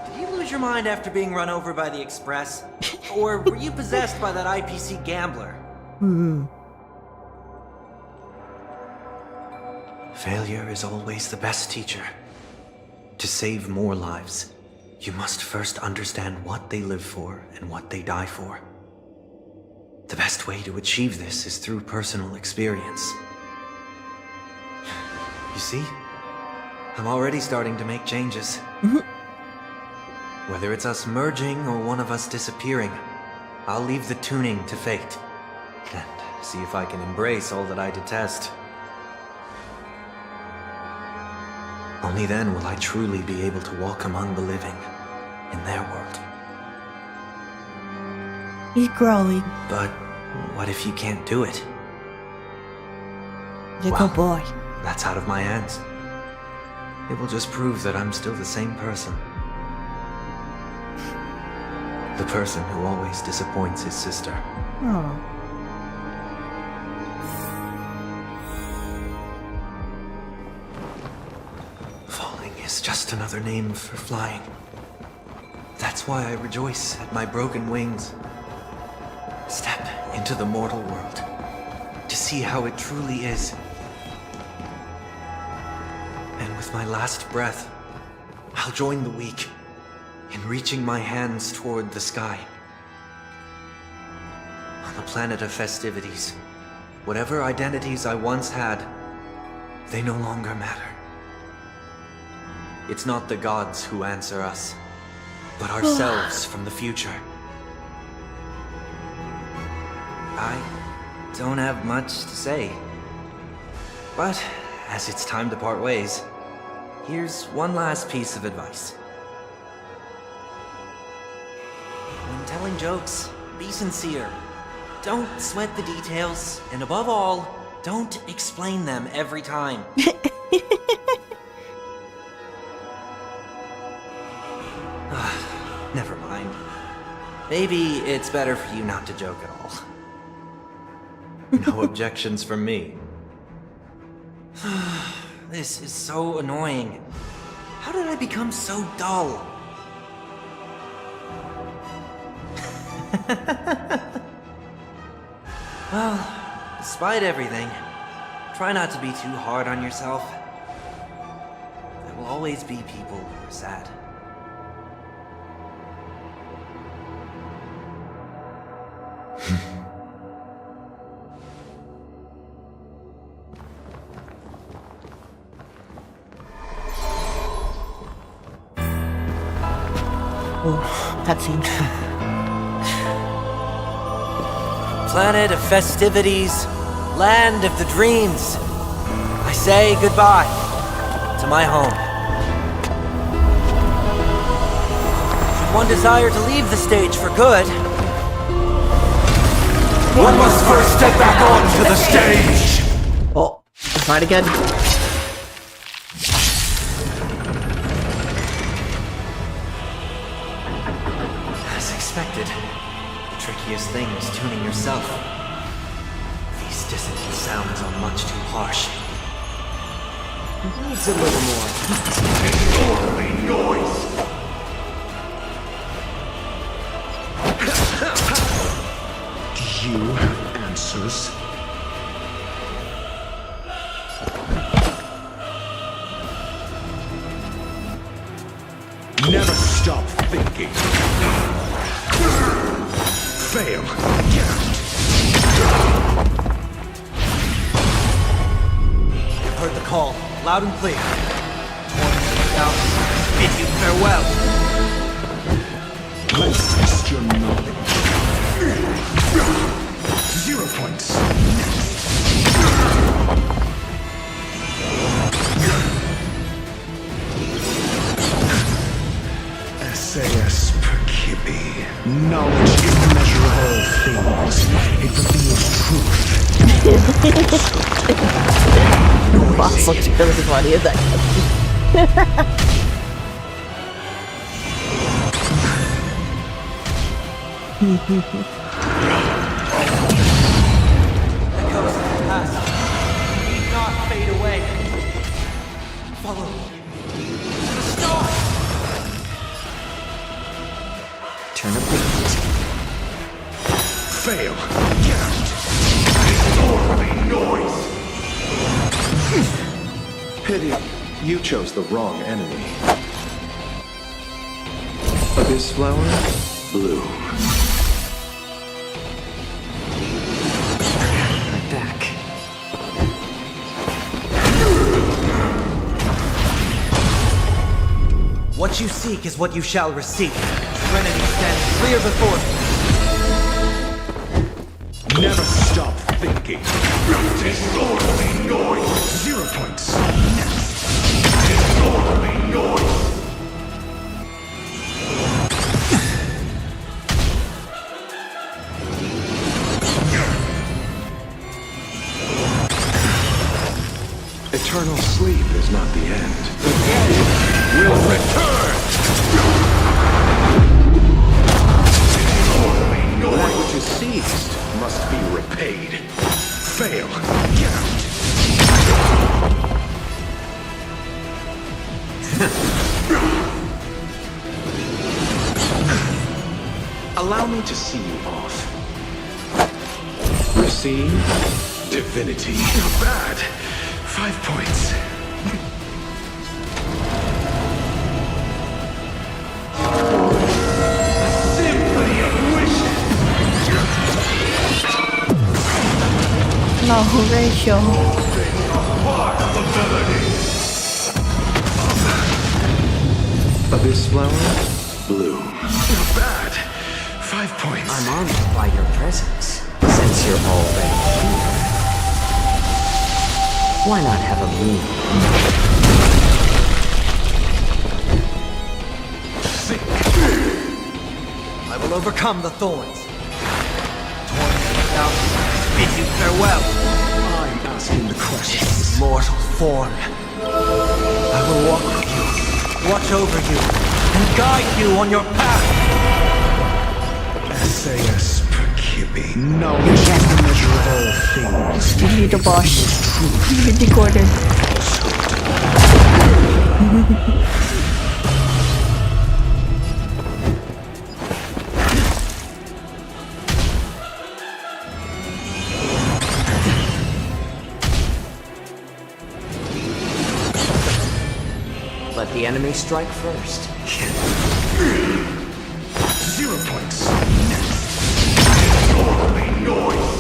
Did you lose your mind after being run over by the Express? Or were you possessed by that IPC gambler? Failure is always the best teacher. To save more lives, you must first understand what they live for and what they die for. The best way to achieve this is through personal experience. You see? I'm already starting to make changes. Whether it's us merging or one of us disappearing, I'll leave the tuning to fate. And see if I can embrace all that I detest. Only then will I truly be able to walk among the living in their world. He's growing. But what if you can't do it? He's a good boy. That's out of my hands. It will just prove that I'm still the same person. The person who always disappoints his sister. Oh. Falling is just another name for flying. That's why I rejoice at my broken wings. Step into the mortal world to see how it truly is. And with my last breath, I'll join the weak in reaching my hands toward the sky. On the planet of festivities, whatever identities I once had, they no longer matter. It's not the gods who answer us, but ourselves from the future. I don't have much to say. But as it's time to part ways, here's one last piece of advice. When telling jokes, be sincere. Don't sweat the details, and above all, don't explain them every time. Never mind. Maybe it's better for you not to joke at all. No objections from me. This is so annoying. How did I become so dull? Well, despite everything, try not to be too hard on yourself. There will always be people who are sad. Oh, cutscene. Planet of festivities, land of the dreams. I say goodbye to my home. Should one desire to leave the stage for good, One must first step back onto the stage! Oh, fight again. as expected, the trickiest thing is tuning yourself. These dissonant sounds are much too harsh. Needs a little more. Disorderly noise! Do you have answers? Never stop thinking. Fail. call, loud and clear. Now, bid you farewell. Let's test your knowledge. 0 points. SAS Perkibi. Knowledge is the measure of all things. It reveals truth. Boss looks really funny in that. Echoes of the past need not fade away. Follow me to the stars. Turn a page. Fail. Get out. Disorderly noise. Pity, you chose the wrong enemy. Abyss flower, blue. Back. What you seek is what you shall receive. Serenity stands clear before me. Never stop thinking. Disorderly noise. 0 points. Disorderly noise. Eternal sleep is not the end. Will return. Disorderly noise. That which is seized must be repaid. Fail. Get out. Allow me to see you off. Receive divinity. Not bad. 5 points. Symphony of wishes. No, Rachel. Part of ability. Abyss flower, blue. Not bad. 5 points. I'm honored by your presence, since you're already here. Why not have a meal? I will overcome the thorns. Torment out, bid you farewell. I'm asking the questions. Mortal form. I will walk with you, watch over you, and guide you on your path. SAS Perkibi. Knowledge is the measure of all things. You need the boss. You need the corner. Let the enemy strike first. 0 points. Disorderly noise.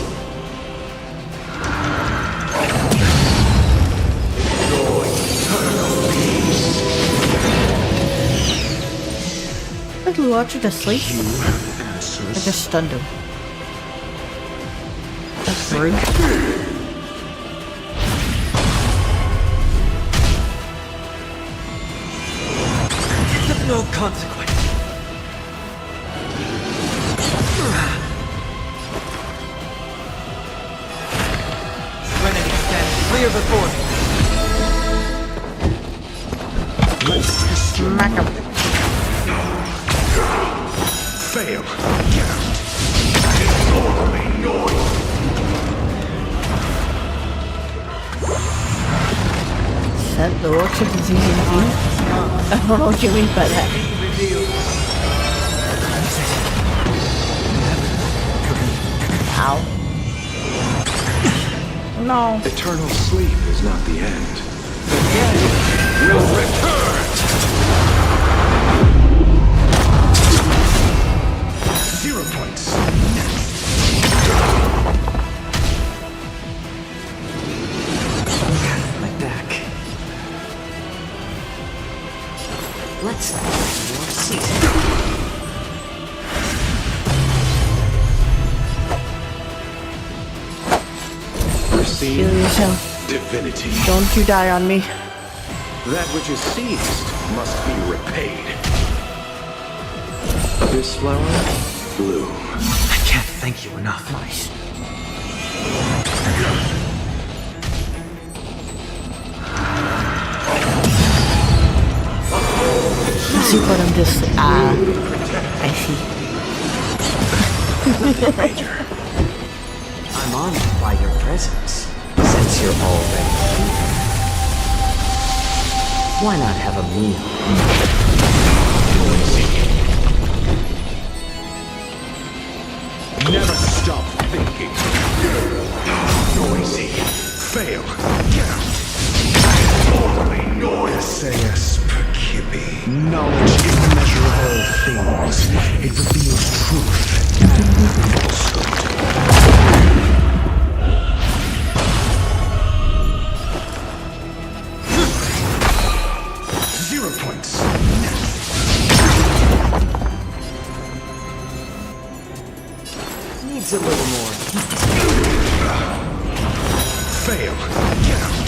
Your eternal peace. Did Luocha just sleep? You have I answers. just stunned him. That's rude. Of no consequence. Serenity stands clear before me. Let's test your Smack him. fail. Get out. Disorderly noise. That Luocha is using you? I don't know what you mean by that. Ow. No. Eternal sleep is not the end. Will return. 0 points. My back. seen, Heal yourself. divinity. Don't you die on me. That which is seized must be repaid. This flower, blue. I can't thank you enough. Nice. I see what I'm just, I see. I'm honored by your presence, since you're already here. Why not have a meal? Never stop thinking. Noisy. Fail. Get out. Totally noise. HSR C. Knowledge is the measure of all things. It reveals truth and falsehood. 0 points. Needs a little more. Fail. Get out.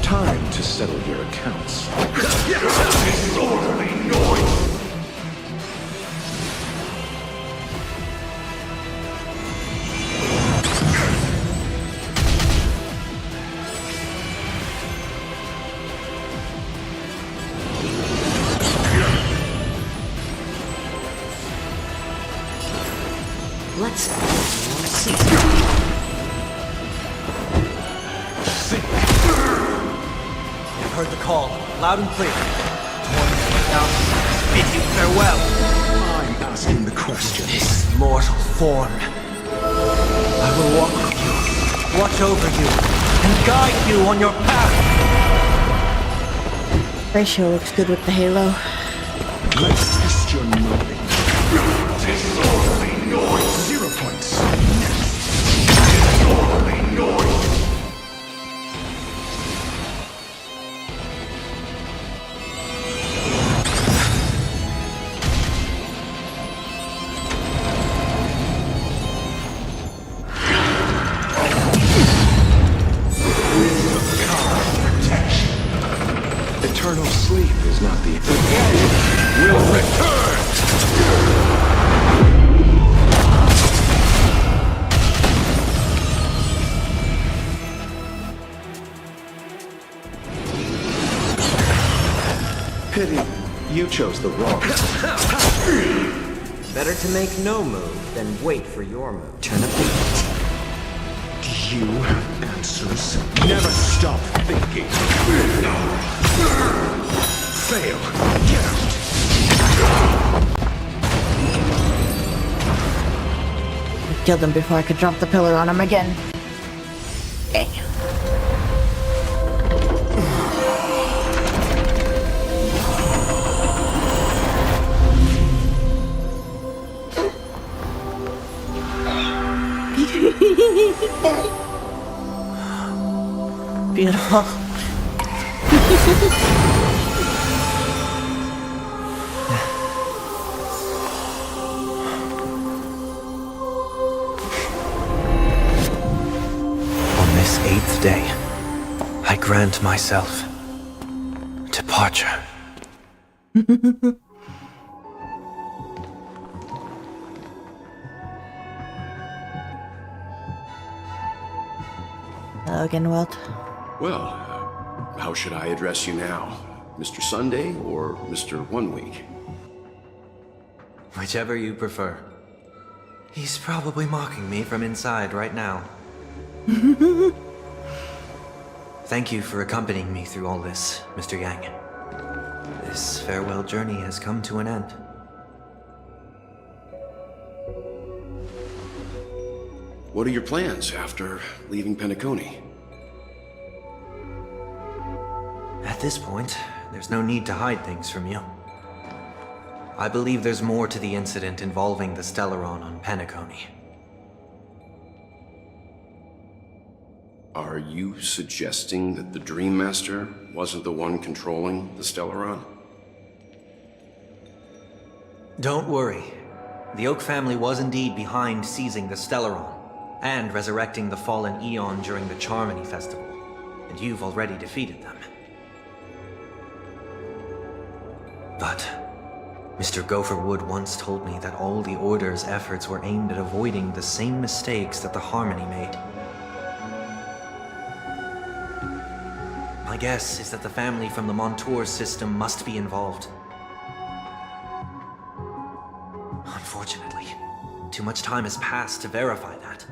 Time to settle your accounts. Disorderly noise. Let's have more seat. I've heard the call, loud and clear. Now, bid you farewell. I'm asking the question. This mortal form. I will walk with you, watch over you, and guide you on your path. Ratio looks good with the halo. Let's test your knowledge. Disorderly noise. 0 points. Disorderly noise. Eternal sleep is not the end. Will return. Pity, you chose the wrong. Better to make no move than wait for your move. Turn up the heat. Do you have answers? Never stop thinking. Fail. Get out. Killed him before I could drop the pillar on him again. Okay. Beautiful. On this 8th day, I grant myself departure. Hello again, Welt. Well, how should I address you now? Mr. Sunday or Mr. 1 Week? Whichever you prefer. He's probably mocking me from inside right now. Thank you for accompanying me through all this, Mr. Yang. This farewell journey has come to an end. What are your plans after leaving Penacony? At this point, there's no need to hide things from you. I believe there's more to the incident involving the Stellaron on Penacony. Are you suggesting that the Dream Master wasn't the one controlling the Stellaron? Don't worry. The Oak family was indeed behind seizing the Stellaron, and resurrecting the fallen Eon during the Charmony Festival, and you've already defeated them. But Mr. Gopherwood once told me that all the Order's efforts were aimed at avoiding the same mistakes that the Harmony made. My guess is that the family from the Montour system must be involved. Unfortunately, too much time has passed to verify that.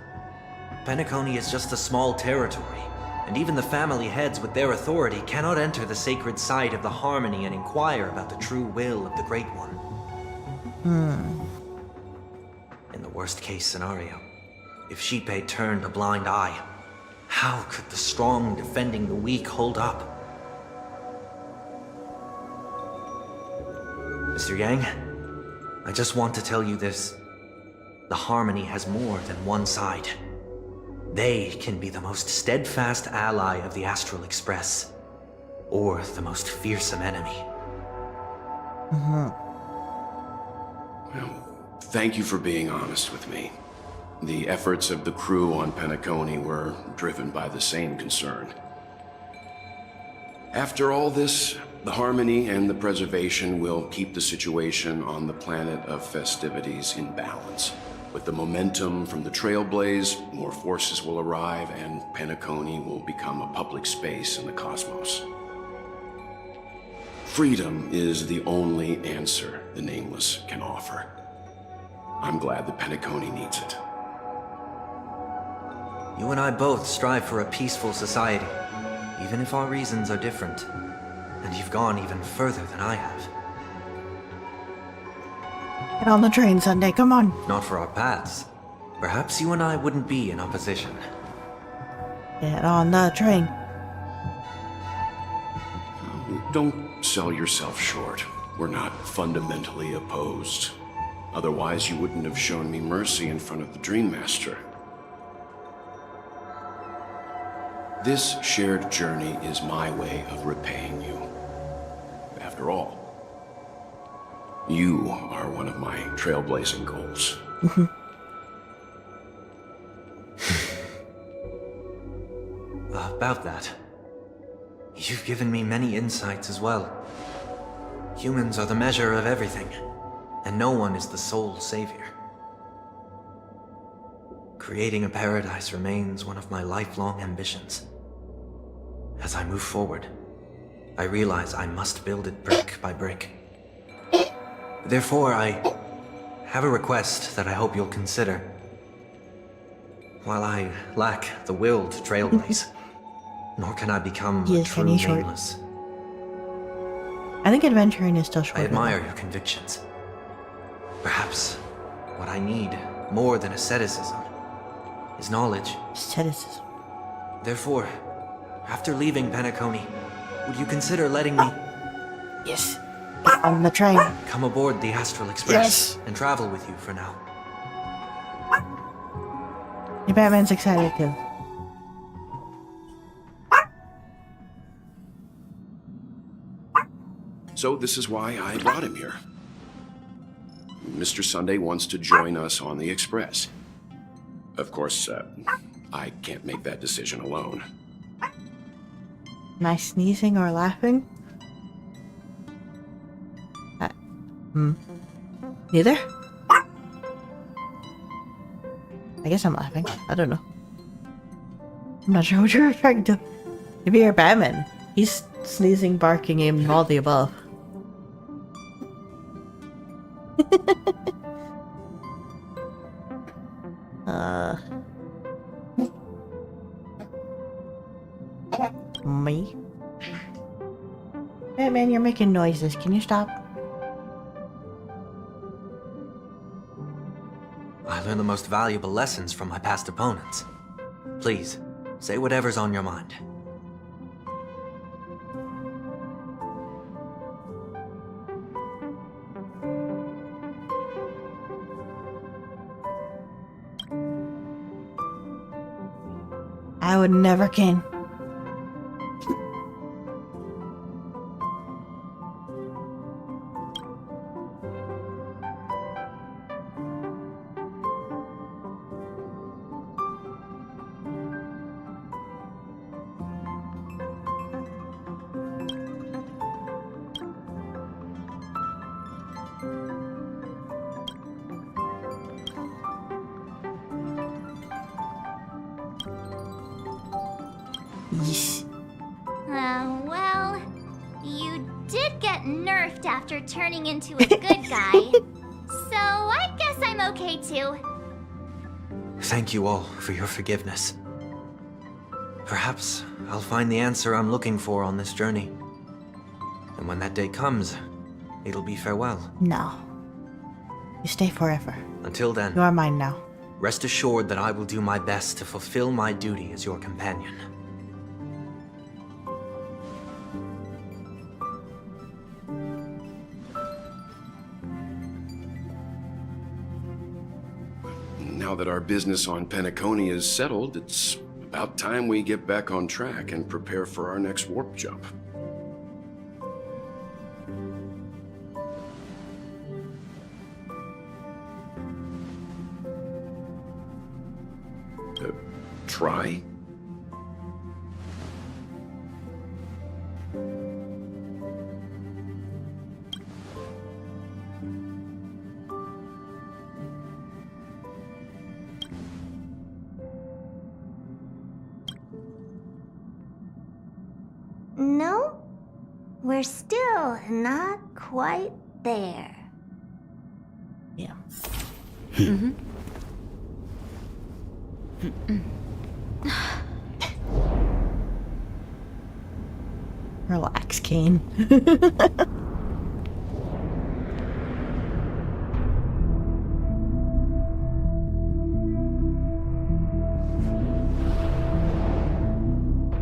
Penacony is just a small territory, and even the family heads with their authority cannot enter the sacred site of the Harmony and inquire about the true will of the Great One. In the worst-case scenario, if Xipe turned a blind eye, how could the strong defending the weak hold up? Mr. Yang, I just want to tell you this. The Harmony has more than one side. They can be the most steadfast ally of the Astral Express, or the most fearsome enemy. Well, thank you for being honest with me. The efforts of the crew on Penacony were driven by the same concern. After all this, the Harmony and the Preservation will keep the situation on the planet of festivities in balance. With the momentum from the Trailblaze, more forces will arrive and Penacony will become a public space in the cosmos. Freedom is the only answer the Nameless can offer. I'm glad that Penacony needs it. You and I both strive for a peaceful society, even if our reasons are different. And you've gone even further than I have. Get on the train, Sunday, come on. Not for our paths. Perhaps you and I wouldn't be in opposition. Get on the train. Don't sell yourself short. We're not fundamentally opposed. Otherwise, you wouldn't have shown me mercy in front of the Dream Master. This shared journey is my way of repaying you. After all, you are one of my trailblazing goals. About that, you've given me many insights as well. Humans are the measure of everything, and no one is the sole savior. Creating a paradise remains one of my lifelong ambitions. As I move forward, I realize I must build it brick by brick. Therefore, I have a request that I hope you'll consider. While I lack the will to trailblaze, nor can I become a true Nameless. I think adventuring is still short. I admire your convictions. Perhaps what I need more than asceticism is knowledge. Asceticism. Therefore, after leaving Penacony, would you consider letting me... Yes. Get on the train. Come aboard the Astral Express and travel with you for now. Your Batman's excited too. So this is why I brought him here. Mr. Sunday wants to join us on the Express. Of course, I can't make that decision alone. Am I sneezing or laughing? Neither? I guess I'm laughing. I don't know. I'm not sure what you're referring to. Maybe you're Batman. He's sneezing, barking, and all the above. Me? Batman, you're making noises. Can you stop? I learned the most valuable lessons from my past opponents. Please, say whatever's on your mind. I would never can. Yeesh. Well, you did get nerfed after turning into a good guy. So I guess I'm okay too. Thank you all for your forgiveness. Perhaps I'll find the answer I'm looking for on this journey. And when that day comes, it'll be farewell. No. You stay forever. Until then, You are mine now. rest assured that I will do my best to fulfill my duty as your companion. Now that our business on Penacony is settled, it's about time we get back on track and prepare for our next warp jump. Try? No, we're still not quite there. Yeah. Relax, Kane.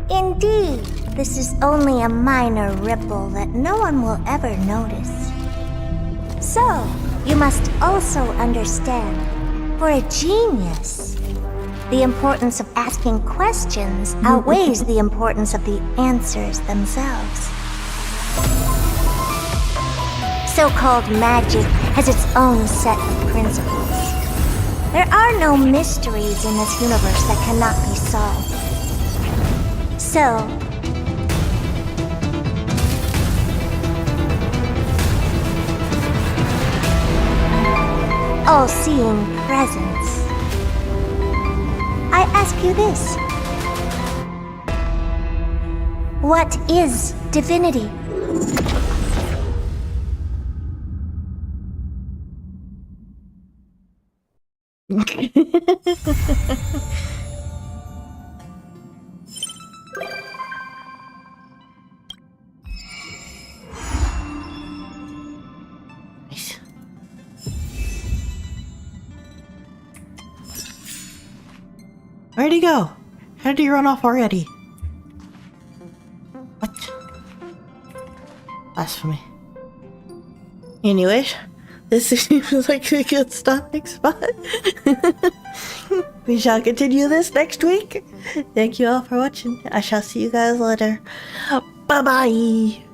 Indeed, this is only a minor ripple that no one will ever notice. So, you must also understand, for a genius, the importance of asking questions outweighs the importance of the answers themselves. So-called magic has its own set of principles. There are no mysteries in this universe that cannot be solved. So, all-seeing presence, I ask you this. What is divinity? Nice. Where'd he go? How did he run off already? What? Blasphemy. Anyways, this seems like a good stopping spot. We shall continue this next week. Thank you all for watching. I shall see you guys later. Bye-bye.